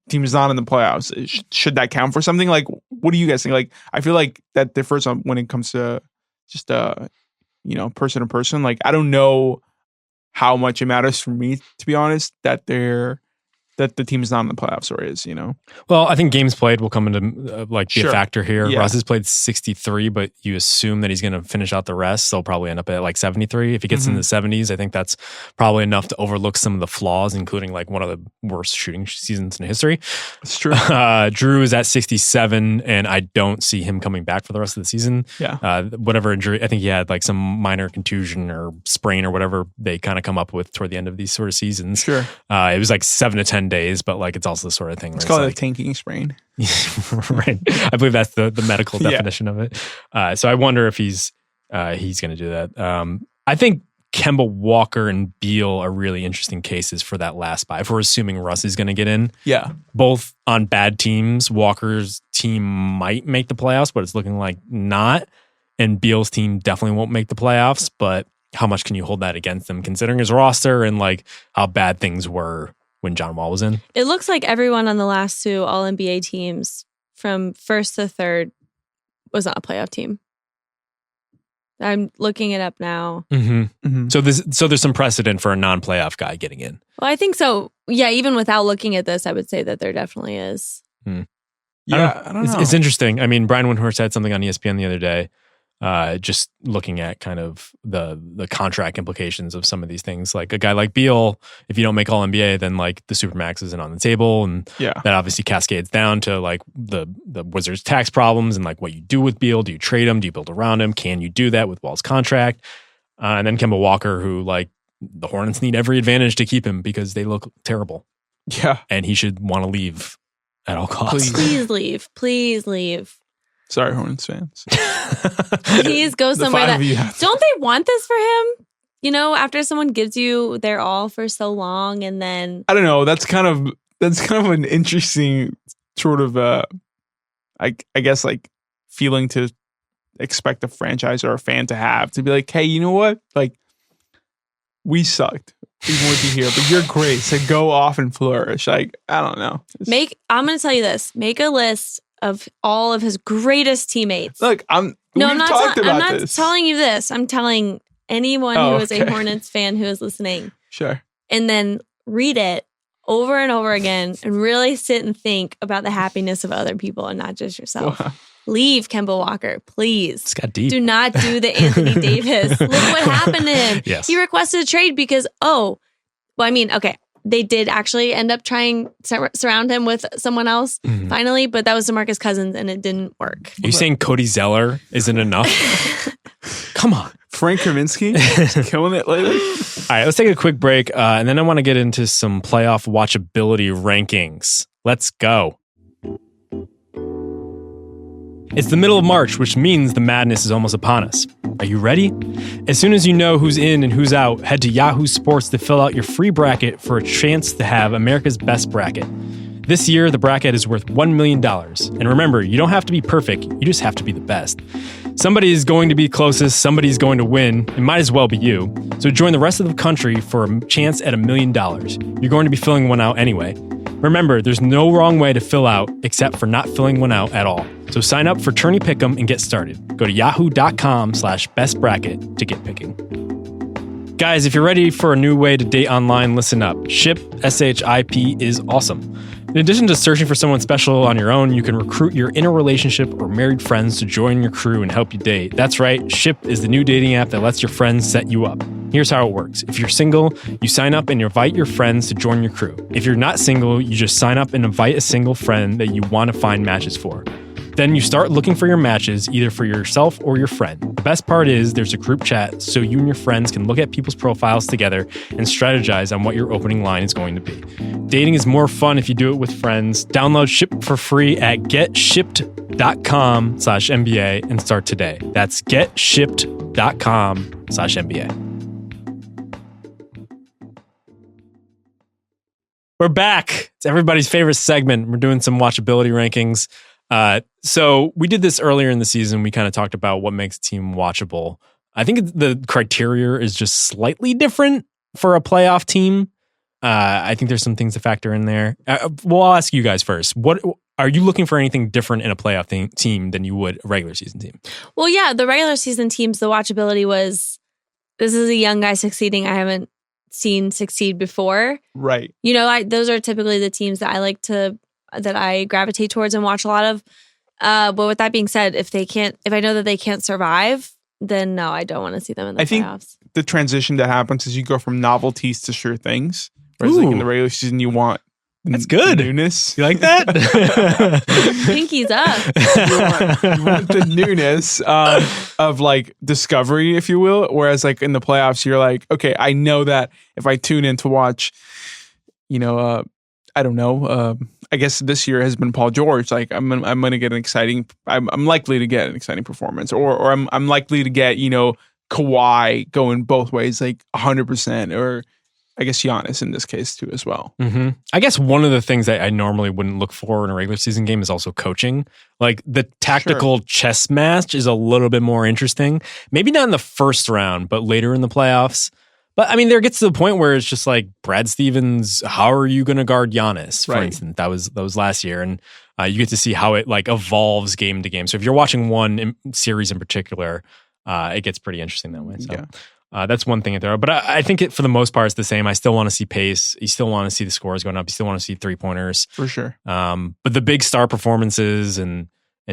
D: team is not in the playoffs. Should that count for something? What do you guys think? I feel like that differs when it comes to just person to person. I don't know how much it matters for me, to be honest, that the team is not in the playoffs or is,
A: Well, I think games played will come into be a factor here.
D: Yeah.
A: Russ has played 63, but you assume that he's going to finish out the rest. So he'll probably end up at 73. If he gets in the 70s, I think that's probably enough to overlook some of the flaws, including one of the worst shooting seasons in history.
D: It's true.
A: Drew is at 67, and I don't see him coming back for the rest of the season.
D: Yeah.
A: Whatever injury, I think he had some minor contusion or sprain or whatever they kind of come up with toward the end of these sort of seasons.
D: Sure.
A: It was 7 to 10 days, but it's also the sort of thing where
D: it's called a tanking sprain.
A: Right. I believe that's the medical definition of it. So I wonder if he's going to do that. I think Kemba Walker and Beal are really interesting cases for that last spot. If we're assuming Russ is going to get in.
D: Yeah.
A: Both on bad teams, Walker's team might make the playoffs, but it's looking like not. And Beal's team definitely won't make the playoffs, but how much can you hold that against them considering his roster and how bad things were when John Wall was in?
C: It looks like everyone on the last two All-NBA teams from first to third was not a playoff team. I'm looking it up now.
A: Mm-hmm. Mm-hmm. So there's some precedent for a non-playoff guy getting in.
C: Well, I think so. Yeah, even without looking at this, I would say that there definitely is.
D: Yeah, I don't know.
A: It's interesting. I mean, Brian Windhorst said something on ESPN the other day, just looking at kind of the contract implications of some of these things. A guy like Beal, if you don't make All-NBA, then the Supermax isn't on the table, and that obviously cascades down to the Wizards' tax problems and what you do with Beal. Do you trade him? Do you build around him? Can you do that with Wall's contract? And then Kemba Walker, who the Hornets need every advantage to keep him because they look terrible.
D: Yeah,
A: and he should want to leave at all costs.
C: Please leave. Please leave.
D: Sorry, Hornets fans.
C: Please go somewhere don't they want this for him? After someone gives you their all for so long, and then
D: I don't know. That's kind of an interesting sort of I guess feeling to expect a franchise or a fan to have, to be hey, you know what? We sucked. We want you here, but you're great. So go off and flourish. I don't know.
C: I'm going to tell you this. Make a list of all of his greatest teammates.
D: Look, I'm not
C: telling you this. I'm telling anyone who is a Hornets fan who is listening.
D: Sure.
C: And then read it over and over again and really sit and think about the happiness of other people and not just yourself. Wow. Leave Kemba Walker, please.
A: It's got deep.
C: Do not do the Anthony Davis. Look what happened to him.
A: Yes.
C: He requested a trade because, they did actually end up trying to surround him with someone else finally, but that was DeMarcus Cousins and it didn't work.
A: Are you saying Cody Zeller isn't enough? Come on.
D: Frank Kaminsky killing it lately.
A: All right, let's take a quick break, and then I want to get into some playoff watchability rankings. Let's go. It's the middle of March, which means the madness is almost upon us. Are you ready? As soon as you know who's in and who's out, head to Yahoo Sports to fill out your free bracket for a chance to have America's best bracket. This year, the bracket is worth $1 million. And remember, you don't have to be perfect, you just have to be the best. Somebody is going to be closest, somebody's going to win. It might as well be you. So join the rest of the country for a chance at $1 million. You're going to be filling one out anyway. Remember, there's no wrong way to fill out except for not filling one out at all. So sign up for Tourney Pick'em and get started. Go to yahoo.com/bestbracket to get picking. Guys, if you're ready for a new way to date online, listen up. SHIP is awesome. In addition to searching for someone special on your own, you can recruit your inner relationship or married friends to join your crew and help you date. That's right, Ship is the new dating app that lets your friends set you up. Here's how it works. If you're single, you sign up and invite your friends to join your crew. If you're not single, you just sign up and invite a single friend that you want to find matches for. Then you start looking for your matches, either for yourself or your friend. The best part is there's a group chat so you and your friends can look at people's profiles together and strategize on what your opening line is going to be. Dating is more fun if you do it with friends. Download Ship for free at getshipped.com/NBA and start today. That's getshipped.com/NBA. We're back. It's everybody's favorite segment. We're doing some watchability rankings. So we did this earlier in the season. We kind of talked about what makes a team watchable. I think the criteria is just slightly different for a playoff team. I think there's some things to factor in there. Well, I'll ask you guys first. What are you looking for anything different in a playoff team than you would a regular season team?
C: Well, yeah, the regular season teams, the watchability was, this is a young guy succeeding I haven't seen succeed before.
D: Right.
C: You know, those are typically the teams that that I gravitate towards and watch a lot of. But with that being said, if I know that they can't survive, then no, I don't want to see them in the playoffs.
D: Think the transition that happens is you go from novelties to sure things. Whereas like in the regular season, you want
A: that's good
D: newness.
A: You like that?
C: Pinkies up.
D: You want the newness of like discovery, if you will. Whereas like in the playoffs, you're like, okay, I know that if I tune in to watch, I don't know. I guess this year has been Paul George. Like I'm gonna get I'm likely to get an exciting performance, or I'm likely to get Kawhi going both ways, like 100%, or I guess Giannis in this case too as well.
A: Mm-hmm. I guess one of the things that I normally wouldn't look for in a regular season game is also coaching. Like the tactical chess match is a little bit more interesting. Maybe not in the first round, but later in the playoffs. But I mean, there gets to the point where it's just like Brad Stevens. How are you going to guard Giannis? For instance, that was last year, and you get to see how it like evolves game to game. So if you're watching one series in particular, it gets pretty interesting that way. So. Yeah. That's one thing at there. But I think for the most part, it's the same. I still want to see pace. You still want to see the scores going up. You still want to see 3-pointers.
D: For sure.
A: But the big star performances and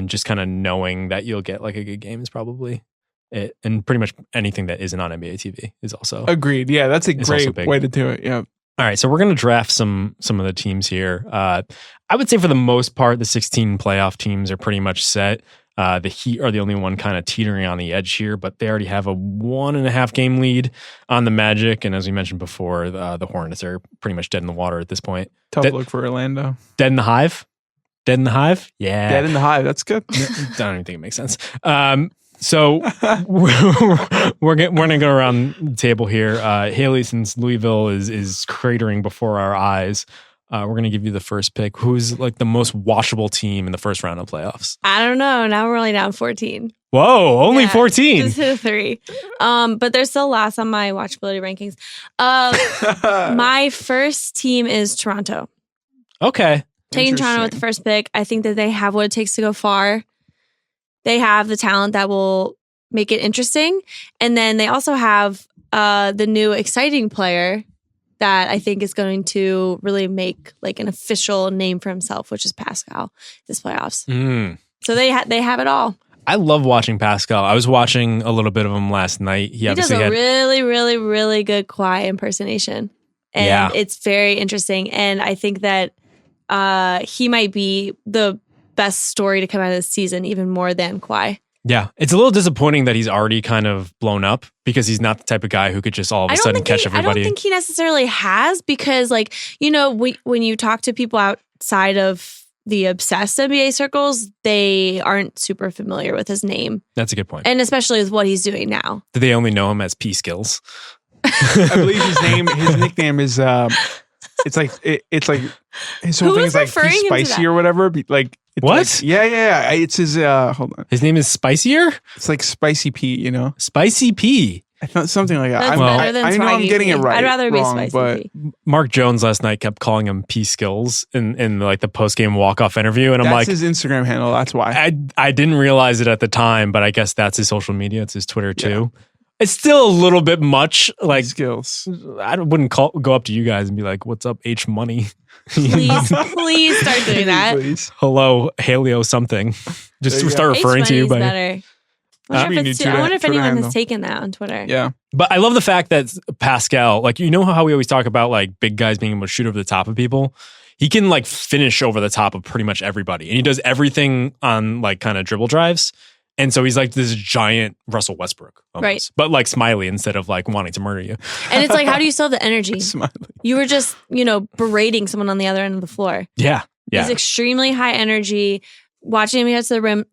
A: just kind of knowing that you'll get like a good game is probably it. And pretty much anything that isn't on NBA TV is also.
D: Agreed. Yeah, that's a great way to do it. Yeah.
A: All right, so we're going to draft some of the teams here. I would say for the most part, the 16 playoff teams are pretty much set. The Heat are the only one kind of teetering on the edge here, but they already have a 1.5 game lead on the Magic. And as we mentioned before, the Hornets are pretty much dead in the water at this point.
D: Tough look for Orlando.
A: Dead in the Hive? Dead in the Hive? Yeah.
D: Dead in the Hive. That's good.
A: I don't even think it makes sense. So we're going to go around the table here. Haley, since Louisville is cratering before our eyes, we're going to give you the first pick. Who's like the most watchable team in the first round of playoffs?
C: I don't know. Now we're only down 14.
A: Whoa, only 14.
C: Just hit a 3. But there's still lots on my watchability rankings. My first team is Toronto.
A: Okay.
C: Taking Toronto with the first pick. I think that they have what it takes to go far. They have the talent that will make it interesting. And then they also have the new exciting player that I think is going to really make like an official name for himself, which is Pascal this playoffs. So they have it all.
A: I love watching Pascal. I was watching a little bit of him last night.
C: He does a really, really, really good Kawhi impersonation. And it's very interesting. And I think that he might be the best story to come out of this season, even more than Kawhi.
A: Yeah, it's a little disappointing that he's already kind of blown up because he's not the type of guy who could just all of a sudden catch everybody.
C: I don't think he necessarily has because, like, when you talk to people outside of the obsessed NBA circles, they aren't super familiar with his name.
A: That's a good point.
C: And especially with what he's doing now.
A: Do they only know him as P Skills?
D: I believe his nickname is, it's like his whole thing is like P Spicy or whatever. Like,
A: what?
D: Like, yeah. It's his, hold on.
A: His name is Spicier?
D: It's like Spicy P,
A: Spicy P.
D: I thought something like that.
C: That's better than
D: I know I'm getting it right.
C: I'd rather be
D: wrong,
C: Spicy
D: P.
A: Mark Jones last night kept calling him P Skills in like the post-game walk-off interview. And I'm
D: that's his Instagram handle. That's why.
A: I didn't realize it at the time, but I guess that's his social media. It's his Twitter too. It's still a little bit much. Like
D: skills.
A: I wouldn't go up to you guys and be like, "What's up, H Money?"
C: Please start doing that.
D: Please.
A: Hello, Haleo something. Just start referring to you by.
C: Better. I wonder if anyone has taken that on Twitter.
D: Yeah.
A: But I love the fact that Pascal, like, you know how we always talk about like big guys being able to shoot over the top of people? He can like finish over the top of pretty much everybody. And he does everything on like kind of dribble drives. And so he's like this giant Russell Westbrook. Almost. Right. But like Smiley instead of like wanting to murder you.
C: And it's like, how do you still have the energy?
D: Smiley.
C: You were just, berating someone on the other end of the floor.
A: Yeah.
C: He's extremely high energy. Watching him get to the rim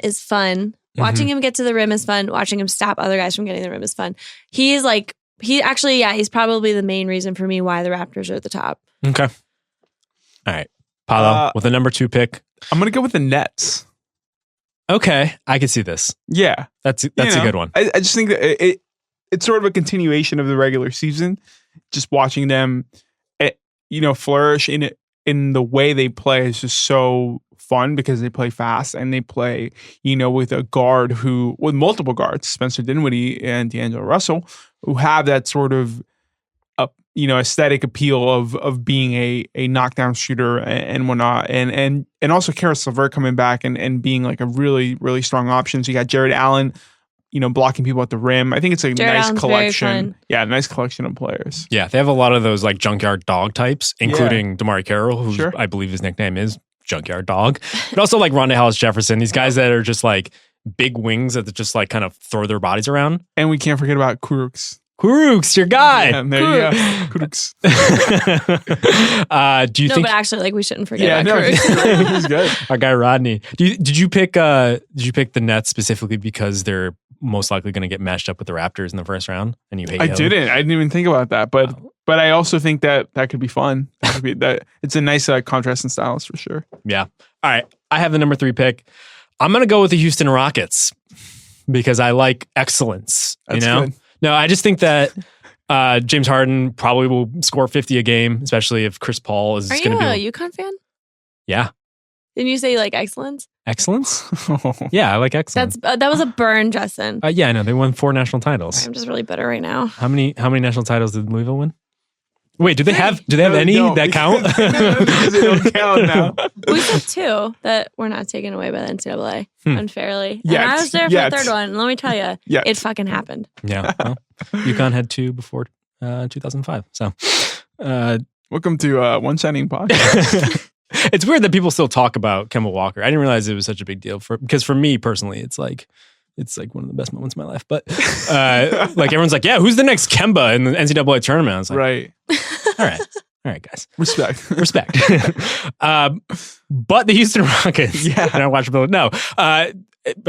C: is fun. Watching him get to the rim is fun. Watching him stop other guys from getting the rim is fun. He's probably the main reason for me why the Raptors are at the top.
A: Okay. All right. Paolo, with the number 2 pick.
D: I'm going to go with the Nets.
A: Okay. I can see this.
D: Yeah.
A: That's a good one.
D: I just think that it's sort of a continuation of the regular season. Just watching them, flourish in the way they play is just so fun because they play fast and they play, with a guard with multiple guards, Spencer Dinwiddie and D'Angelo Russell, who have that sort of, aesthetic appeal of being a knockdown shooter and whatnot. And also Karis LeVert coming back and being like a really, really strong option. So you got Jared Allen, blocking people at the rim. I think it's a nice collection. Yeah, nice collection of players.
A: Yeah, they have a lot of those like junkyard dog types, including DeMar Carroll, who I believe his nickname is Junkyard Dog. But also like Rondae Hollis-Jefferson, these guys that are just like big wings that just like kind of throw their bodies around.
D: And we can't forget about Kurucs.
A: Kurucs, your guy.
D: Yeah, there you go. Kurucs.
A: Do you think?
C: But actually, like we shouldn't forget about Kurucs.
D: He's good.
A: Our guy Rodney. Did you pick the Nets specifically because they're most likely going to get matched up with the Raptors in the first round? And you hate
D: I didn't even think about that, but I also think that could be fun. It's a nice contrast in styles for sure.
A: Yeah. All right. I have the number 3 pick. I'm going to go with the Houston Rockets because I like excellence.
D: That's good.
A: No, I just think that James Harden probably will score 50 a game, especially if Chris Paul is going to be.
C: Are you a UConn fan?
A: Yeah.
C: Didn't you say you like excellence?
A: Excellence? Yeah, I like excellence.
C: That was a burn, Justin.
A: Yeah, I know. They won 4 national titles.
C: I'm just really bitter right now.
A: How many national titles did Louisville win? Wait, do they have any that count?
D: Because they don't count now.
C: We said 2 that were not taken away by the NCAA unfairly.
D: Yet.
C: And I was there for the third one. And let me tell you, it fucking happened.
A: Yeah. Well, UConn had 2 before 2005. So,
D: welcome to One Shining Podcast.
A: It's weird that people still talk about Kemba Walker. I didn't realize it was such a big deal because for me personally, it's like one of the best moments of my life. But like everyone's like, yeah, who's the next Kemba in the NCAA tournament? I was like,
D: right.
A: All right, guys.
D: Respect.
A: But the Houston Rockets. Yeah. And our watchability. No. I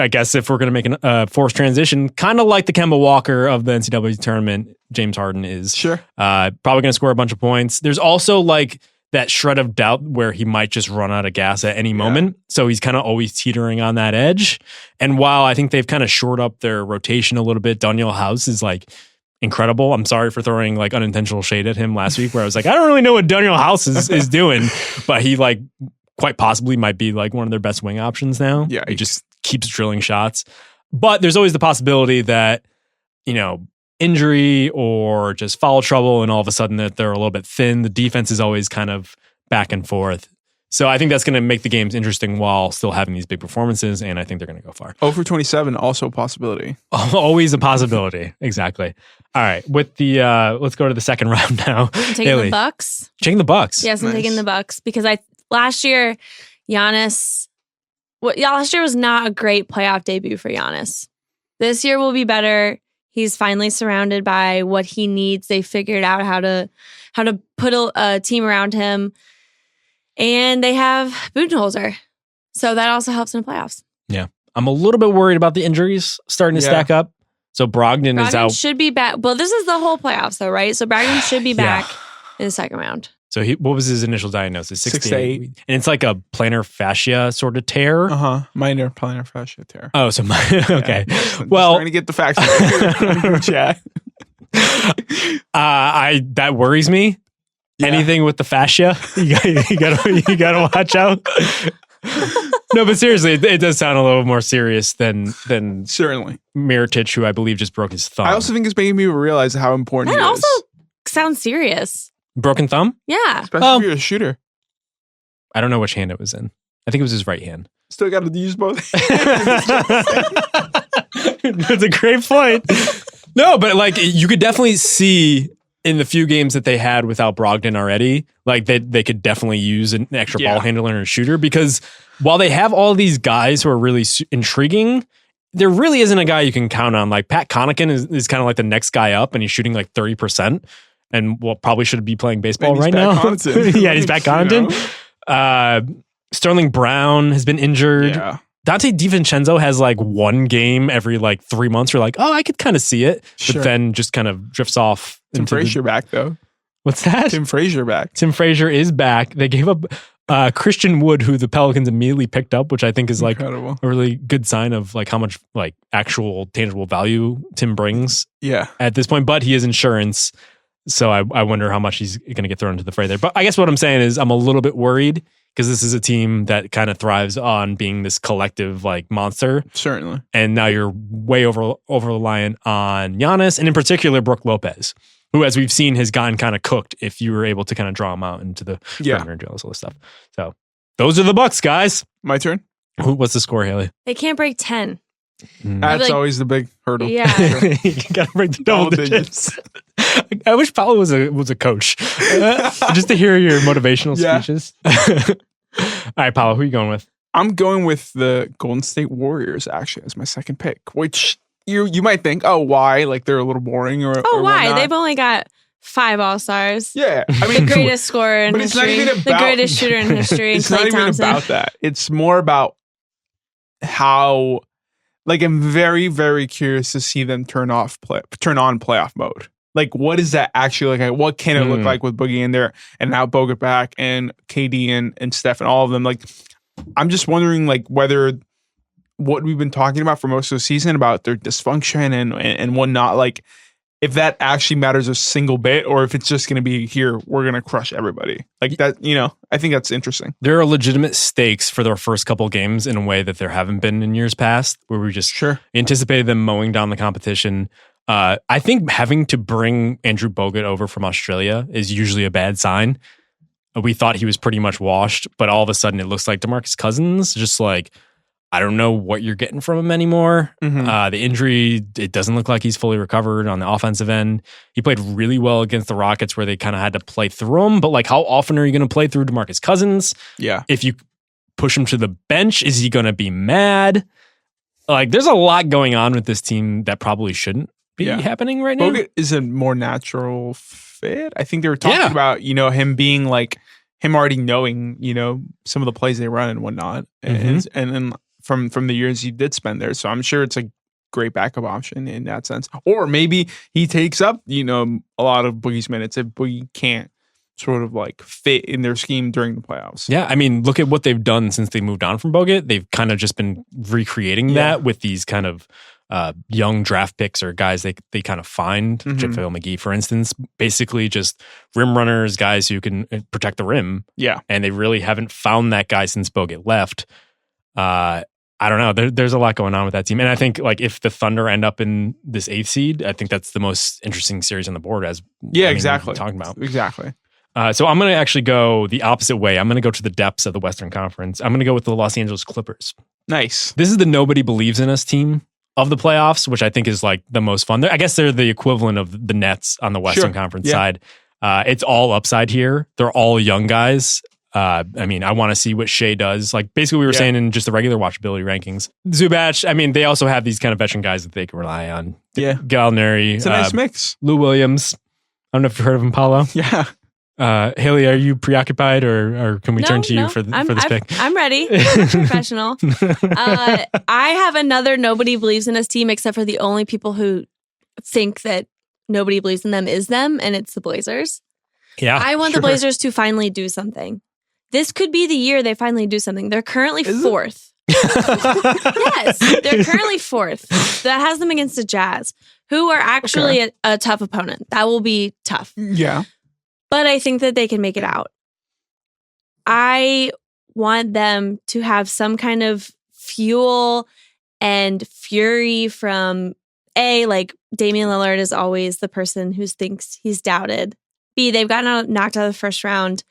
A: guess if we're going to make a forced transition, kind of like the Kemba Walker of the NCAA tournament, James Harden is.
D: Sure.
A: Probably going to score a bunch of points. There's also like that shred of doubt where he might just run out of gas at any moment. So he's kind of always teetering on that edge. And while I think they've kind of shored up their rotation a little bit, Daniel House is like incredible. I'm sorry for throwing like unintentional shade at him last week where I was like, I don't really know what Daniel House is doing, but he like quite possibly might be like one of their best wing options now.
D: Yeah.
A: He just keeps drilling shots. But there's always the possibility that, injury or just foul trouble and all of a sudden that they're a little bit thin. The defense is always kind of back and forth. So I think that's going to make the games interesting while still having these big performances, and I think they're going to go far.
D: 0 for 27, also a possibility.
A: Always a possibility. Exactly. All right. With the let's go to the second round now.
C: I'm taking the Bucks.
A: Taking the Bucks.
C: Yes, I'm taking the Bucks because last year was not a great playoff debut for Giannis. This year will be better. He's finally surrounded by what he needs. They figured out how to put a team around him. And they have Budenholzer. So that also helps in the playoffs.
A: Yeah. I'm a little bit worried about the injuries starting to stack up. So Brogdon is out.
C: Should be back. Well, this is the whole playoffs though, right? So Brogdon should be back in the second round.
A: So what was his initial diagnosis?
D: 6 to 8.
A: And it's like a plantar fascia sort of tear?
D: Minor plantar fascia tear.
A: Oh, so okay.
D: Yeah, well, trying to get the facts in chat.
A: That worries me. Yeah. Anything with the fascia, you gotta watch out. No, but seriously, it does sound a little more serious than
D: Certainly.
A: Mirotic, who I believe just broke his thumb.
D: I also think it's making me realize how important
C: That
D: he
C: also
D: is.
C: sounds serious.
A: Broken thumb?
C: Yeah.
D: Especially if you're a shooter.
A: I don't know which hand it was in. I think it was his right hand.
D: Still got to use both.
A: That's a great point. No, but like you could definitely see in the few games that they had without Brogdon already, like they could definitely use an extra ball handler and a shooter, because while they have all these guys who are really intriguing, there really isn't a guy you can count on. Like Pat Connaughton is kind of like the next guy up, and he's shooting like 30%, and probably should be playing baseball right now. Yeah, he's back Connaughton. Sterling Brown has been injured.
D: Yeah.
A: Dante DiVincenzo has like one game every like 3 months. You're like, oh, I could kind of see it, but then just kind of drifts off.
D: Tim Frazier back though.
A: What's that?
D: Tim Frazier back.
A: Tim Frazier is back. They gave up Christian Wood, who the Pelicans immediately picked up, which I think is like
D: incredible.
A: A really good sign of like how much like actual tangible value Tim brings.
D: Yeah.
A: At this point, but he is insurance. So I wonder how much he's going to get thrown into the fray there. But I guess what I'm saying is I'm a little bit worried, because this is a team that kind of thrives on being this collective like monster.
D: Certainly. And
A: now you're way over reliant on Giannis, and in particular Brook Lopez, who, as we've seen, has gotten kind of cooked if you were able to kind of draw him out into the perimeter and do all this stuff. So those are the Bucks, guys.
D: My turn.
A: What's the score, Haley?
C: They can't break 10.
D: That's always the big hurdle.
C: Yeah.
A: You gotta break the double digits. I wish Paolo was a coach, just to hear your motivational speeches. All right, Paolo, who are you going with?
D: I'm going with the Golden State Warriors, actually, as my second pick, which you might think, oh, why? Like they're a little boring or
C: why?
D: whatnot.
C: They've only got 5 All-Stars.
D: Yeah. I mean,
C: the greatest scorer in
D: but
C: history.
D: It's not even about,
C: the greatest shooter in history.
D: It's
C: Klay
D: not even
C: Thompson.
D: about that. It's more about how, like, I'm very, very curious to see them turn on playoff mode. Like, what is that actually like? What can it look like with Boogie in there and now Bogut back and KD and Steph and all of them? Like, I'm just wondering, like, whether what we've been talking about for most of the season about their dysfunction and whatnot, like, if that actually matters a single bit, or if it's just going to be here, we're going to crush everybody. Like that, I think that's interesting.
A: There are legitimate stakes for their first couple games in a way that there haven't been in years past, where we just anticipated them mowing down the competition. I think having to bring Andrew Bogut over from Australia is usually a bad sign. We thought he was pretty much washed, but all of a sudden it looks like DeMarcus Cousins, just like, I don't know what you're getting from him anymore. The injury, it doesn't look like he's fully recovered on the offensive end. He played really well against the Rockets, where they kind of had to play through him. But like, how often are you going to play through DeMarcus Cousins?
D: Yeah.
A: If you push him to the bench, is he going to be mad? Like, there's a lot going on with this team that probably shouldn't be happening right now.
D: Bogut is a more natural fit. I think they were talking about, him being like, him already knowing, some of the plays they run and whatnot. And then from the years he did spend there. So I'm sure it's a great backup option in that sense. Or maybe he takes up, a lot of Boogie's minutes if Boogie can't sort of like fit in their scheme during the playoffs.
A: Yeah, I mean, look at what they've done since they moved on from Bogut. They've kind of just been recreating that with these kind of young draft picks or guys they kind of find. JaVale McGee, for instance, basically just rim runners, guys who can protect the rim.
D: Yeah.
A: And they really haven't found that guy since Bogut left. I don't know. There's a lot going on with that team. And I think like if the Thunder end up in this 8th seed, I think that's the most interesting series on the board
D: exactly.
A: Talking about.
D: Exactly.
A: So I'm going to actually go the opposite way. I'm going to go to the depths of the Western Conference. I'm going to go with the Los Angeles Clippers.
D: Nice.
A: This is the nobody believes in us team of the playoffs, which I think is like the most fun. I guess they're the equivalent of the Nets on the Western Conference side. It's all upside here. They're all young guys. I mean, I want to see what Shea does. Like basically we were saying in just the regular watchability rankings. Zubac, I mean, they also have these kind of veteran guys that they can rely on.
D: Yeah.
A: Gallinari.
D: It's a nice mix.
A: Lou Williams. I don't know if you've heard of him, Paolo.
D: Yeah.
A: Haley, are you preoccupied or can we turn to you for this pick?
C: I'm ready. I'm a professional. I have another nobody believes in us team, except for the only people who think that nobody believes in them is them, and it's the Blazers.
A: Yeah.
C: I want the Blazers to finally do something. This could be the year they finally do something. They're currently fourth. Yes, they're currently fourth. That has them against the Jazz, who are actually a tough opponent. That will be tough.
D: Yeah.
C: But I think that they can make it out. I want them to have some kind of fuel and fury from like Damian Lillard is always the person who thinks he's doubted. B, they've gotten knocked out of the first round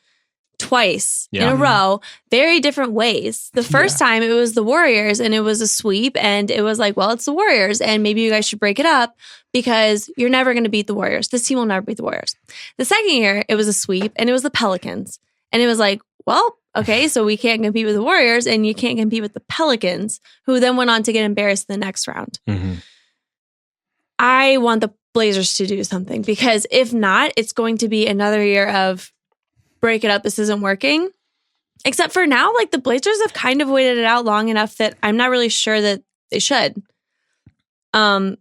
C: twice in a row, very different ways. The first time it was the Warriors and it was a sweep and it was like, well, it's the Warriors and maybe you guys should break it up because you're never going to beat the Warriors. This team will never beat the Warriors. The second year it was a sweep and it was the Pelicans. And it was like, well, okay, so we can't compete with the Warriors and you can't compete with the Pelicans, who then went on to get embarrassed in the next round.
A: Mm-hmm.
C: I want the Blazers to do something because if not, it's going to be another year of break it up. This isn't working. Except for now, like the Blazers have kind of waited it out long enough that I'm not really sure that they should.
D: Commit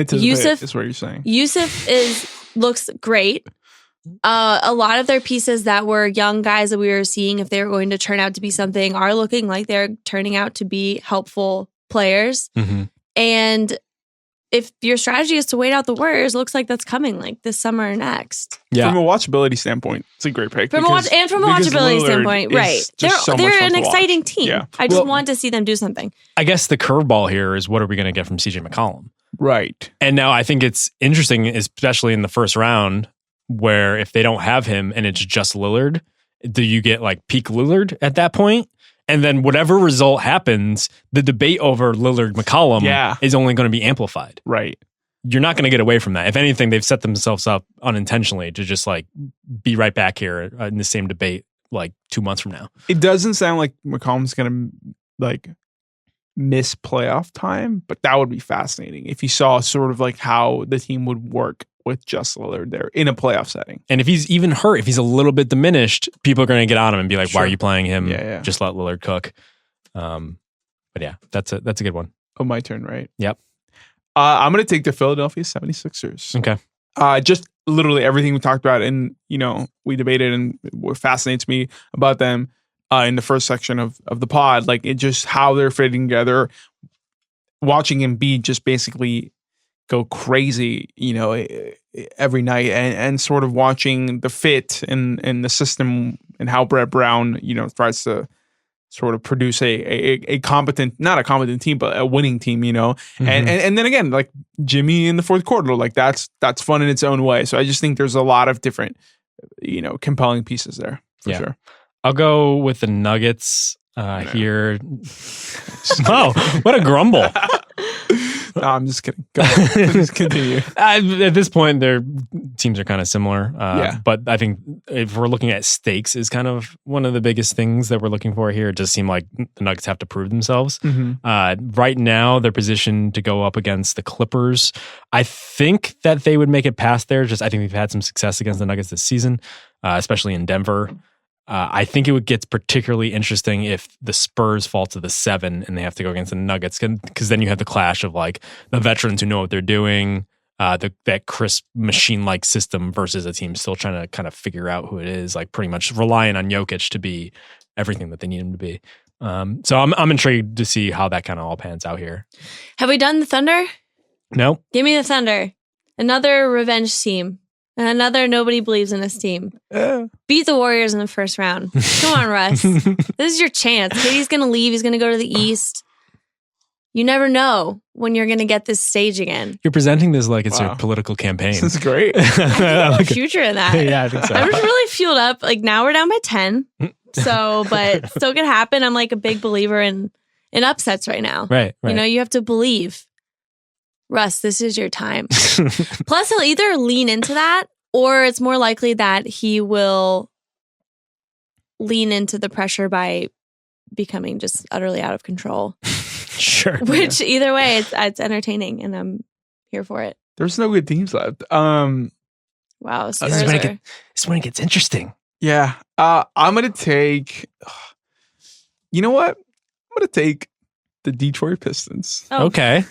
D: to the bit is what you're saying.
C: Yusuf looks great. A lot of their pieces that were young guys that we were seeing if they were going to turn out to be something are looking like they're turning out to be helpful players.
A: Mm-hmm.
C: And if your strategy is to wait out the Warriors, it looks like that's coming like this summer or next.
A: Yeah.
D: From a watchability standpoint, it's a great pick.
C: From a watchability standpoint, right. They're an exciting team.
D: Yeah.
C: I just want to see them do something.
A: I guess the curveball here is what are we going to get from CJ McCollum?
D: Right.
A: And now I think it's interesting, especially in the first round, where if they don't have him and it's just Lillard, do you get like peak Lillard at that point? And then whatever result happens, the debate over Lillard McCollum is only going to be amplified.
D: Right.
A: You're not going to get away from that. If anything, they've set themselves up unintentionally to just like be right back here in the same debate like 2 months from now.
D: It doesn't sound like McCollum's going to like miss playoff time, but that would be fascinating if you saw sort of like how the team would work with just Lillard there in a playoff setting.
A: And if he's even hurt, if he's a little bit diminished, people are going to get on him and be like, why are you playing him?
D: Yeah.
A: Just let Lillard cook. But yeah, that's a good one.
D: Oh, my turn, right?
A: Yep.
D: I'm going to take the Philadelphia 76ers.
A: Okay.
D: Just literally everything we talked about and, we debated and what fascinates me about them in the first section of the pod, like it just how they're fitting together, watching Embiid just basically go crazy, every night and sort of watching the fit and the system and how Brett Brown, tries to sort of produce a competent, not a competent team, but a winning team,
A: Mm-hmm.
D: and then again, like Jimmy in the fourth quarter, like that's fun in its own way. So I just think there's a lot of different, compelling pieces there for sure.
A: I'll go with the Nuggets here. Oh, what a grumble.
D: No, I'm just kidding. Go ahead. Just continue.
A: At this point, their teams are kind of similar. But I think if we're looking at stakes is kind of one of the biggest things that we're looking for here. It just seemed like the Nuggets have to prove themselves.
D: Mm-hmm.
A: Right now, they're positioned to go up against the Clippers. I think that they would make it past there. I think they've had some success against the Nuggets this season, especially in Denver. I think it would get particularly interesting if the Spurs fall to the 7 and they have to go against the Nuggets, because then you have the clash of like the veterans who know what they're doing, that crisp machine-like system versus a team still trying to kind of figure out who it is, like pretty much relying on Jokic to be everything that they need him to be. So I'm intrigued to see how that kind of all pans out here.
C: Have we done the Thunder?
A: No.
C: Give me the Thunder. Another revenge team. Another nobody believes in this team. Beat the Warriors in the first round. Come on, Russ. This is your chance. KD's going to leave. He's going to go to the East. You never know when you're going to get this stage again.
A: You're presenting this like it's your political campaign.
D: This is great.
C: I think future in that.
A: Yeah, I think so.
C: I'm just really fueled up. Like now we're down by 10. So, but still could happen. I'm like a big believer in upsets right now.
A: Right.
C: You have to believe. Russ, this is your time. Plus, he'll either lean into that or it's more likely that he will lean into the pressure by becoming just utterly out of control.
A: Sure.
C: Which either way, it's entertaining and I'm here for it.
D: There's no good teams left.
C: Wow.
A: This is when it gets interesting.
D: Yeah. I'm going to take, you know what? I'm going to take the Detroit Pistons.
C: Oh.
A: Okay.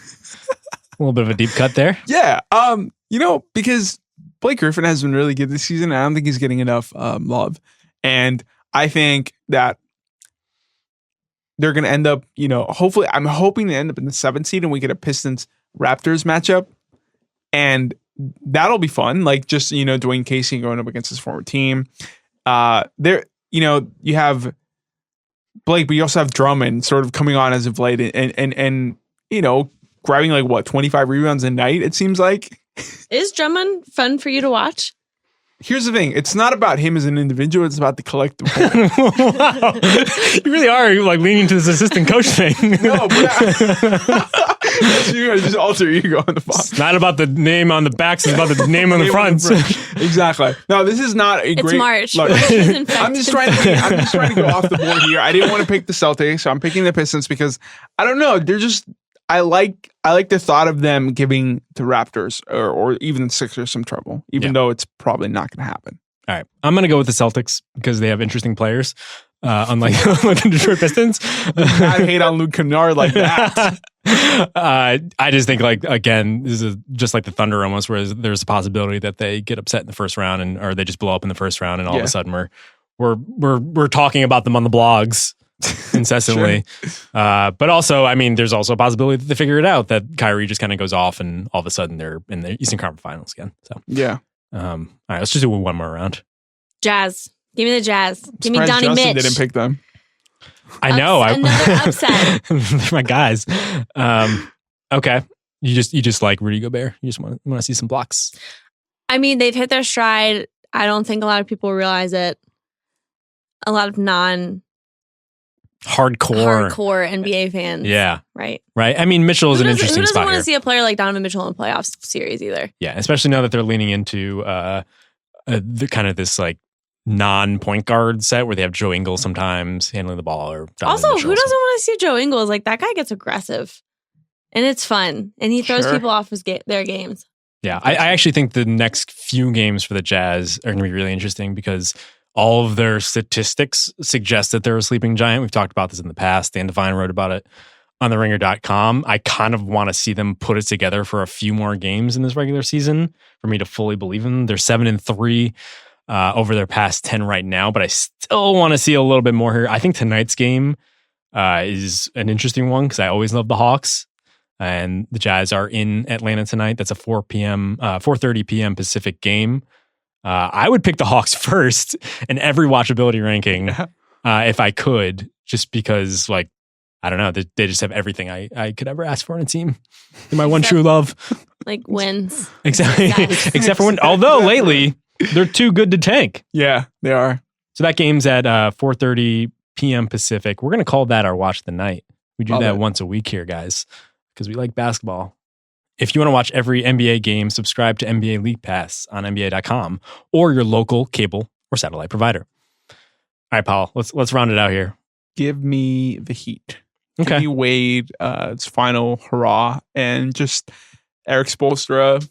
A: A little bit of a deep cut there.
D: Yeah. Because Blake Griffin has been really good this season. I don't think he's getting enough love. And I think that they're going to end up, hopefully, I'm hoping they end up in the 7th seed and we get a Pistons Raptors matchup. And that'll be fun. Like just, Dwayne Casey going up against his former team. You have Blake, but you also have Drummond sort of coming on as of late and grabbing 25 rebounds a night, it seems like.
C: Is Drummond fun for you to watch?
D: Here's the thing. It's not about him as an individual. It's about the collective whole.
A: Wow. You really are leaning to this assistant coach thing.
D: No, but just alter ego on the box.
A: It's not about the name on the backs. It's about the name on the fronts.
D: Exactly. No, this is not a great.
C: It's March.
D: Look, I'm just trying to go off the board here. I didn't want to pick the Celtics, so I'm picking the Pistons because I don't know. They're just. I like the thought of them giving the Raptors or even the Sixers some trouble, even though it's probably not going to happen.
A: All right. I'm going to go with the Celtics because they have interesting players, unlike the Detroit Pistons.
D: Not hate on Luke Kennard like that.
A: I just think, again, this is just like the Thunder almost, where there's a possibility that they get upset in the first round or they just blow up in the first round, and all of a sudden we're talking about them on the blogs incessantly. Sure. But also, I mean, there's also a possibility that they figure it out, that Kyrie just kind of goes off and all of a sudden they're in the Eastern Conference Finals again. So
D: yeah.
A: All right, let's just do one more round.
C: Jazz. Give me the Jazz. Give me Donnie
D: Justin
C: Mitch.
D: didn't pick them.
A: I know.
C: Another upset.
A: They're my guys. Okay. You just like Rudy Gobert. You just want to see some blocks.
C: I mean, they've hit their stride. I don't think a lot of people realize it. A lot of hardcore NBA fans.
A: Yeah.
C: Right.
A: I mean, Mitchell is an interesting spot here.
C: Who doesn't want to see a player like Donovan Mitchell in a playoff series either?
A: Yeah, especially now that they're leaning into the kind of this non-point guard set where they have Joe Ingles sometimes handling the ball. Or
C: also, who doesn't want to see Joe Ingles? That guy gets aggressive. And it's fun. And he throws people off their games.
A: Yeah, I actually think the next few games for the Jazz are going to be really interesting because all of their statistics suggest that they're a sleeping giant. We've talked about this in the past. Dan Devine wrote about it on theringer.com. I kind of want to see them put it together for a few more games in this regular season for me to fully believe in them. They're 7-3 over their past 10 right now, but I still want to see a little bit more here. I think tonight's game is an interesting one because I always love the Hawks. And the Jazz are in Atlanta tonight. That's a 4:30 p.m. Pacific game. I would pick the Hawks first in every watchability ranking if I could, just because, I don't know, they just have everything I could ever ask for in a team. They're my one true love.
C: Wins.
A: Exactly. Except for when, although lately, they're too good to tank.
D: Yeah, they are.
A: So that game's at 4:30 p.m. Pacific. We're going to call that our Watch of the Night. We do that once a week here, guys, because we like basketball. If you want to watch every NBA game, subscribe to NBA League Pass on NBA.com or your local cable or satellite provider. All right, Paul, let's round it out here.
D: Give me the Heat.
A: Okay.
D: Give me Wade, its final hurrah, and just Eric Spoelstra,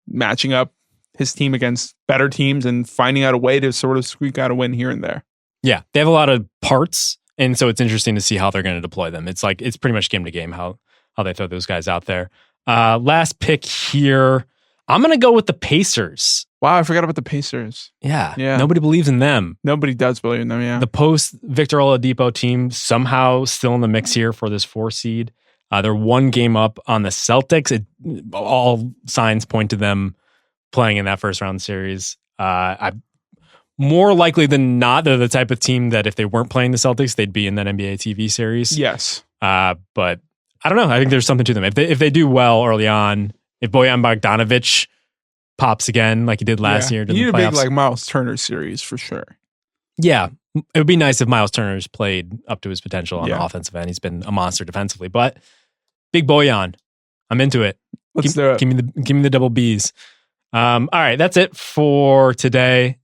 D: matching up his team against better teams and finding out a way to sort of squeak out a win here and there.
A: Yeah, they have a lot of parts, and so it's interesting to see how they're going to deploy them. It's pretty much game to game how they throw those guys out there. Last pick here. I'm going to go with the Pacers.
D: Wow, I forgot about the Pacers.
A: Yeah. Nobody believes in them.
D: Nobody does believe in them, yeah.
A: The post-Victor Oladipo team somehow still in the mix here for this 4 seed. They're 1 game up on the Celtics. All signs point to them playing in that first round series. More likely than not, they're the type of team that if they weren't playing the Celtics, they'd be in that NBA TV series.
D: Yes.
A: But I don't know. I think there's something to them. If they do well early on, if Bojan Bogdanovic pops again like he did last year,
D: you need a big Miles Turner series for sure.
A: Yeah, it would be nice if Miles Turner's played up to his potential on the offensive end. He's been a monster defensively, but big Bojan, I'm into it.
D: Let's do it.
A: Give me the double B's. All right, that's it for today.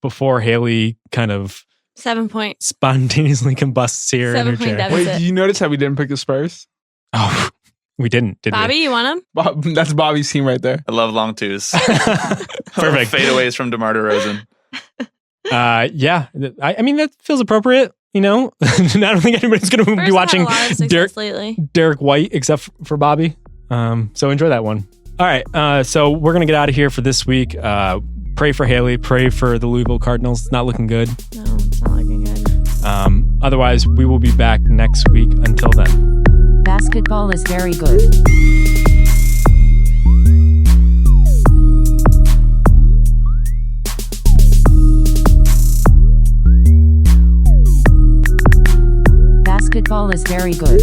A: Before Haley kind of
C: 7 points
A: spontaneously combusts here in her chair.
C: Deficit.
D: Wait, did you notice how we didn't pick the Spurs?
A: Oh, we didn't, did
C: Bobby,
A: we?
C: you want him?
D: That's Bobby's team right there.
E: I love long twos.
A: Perfect.
E: Fadeaways from DeMar DeRozan.
A: Yeah. I mean, that feels appropriate, I don't think anybody's going to be watching Derek White except for Bobby. So enjoy that one. All right. So we're going to get out of here for this week. Pray for Haley. Pray for the Louisville Cardinals. It's not looking good.
C: No, it's not looking good.
A: Otherwise, we will be back next week. Until then.
B: Basketball is very good. fall is very good.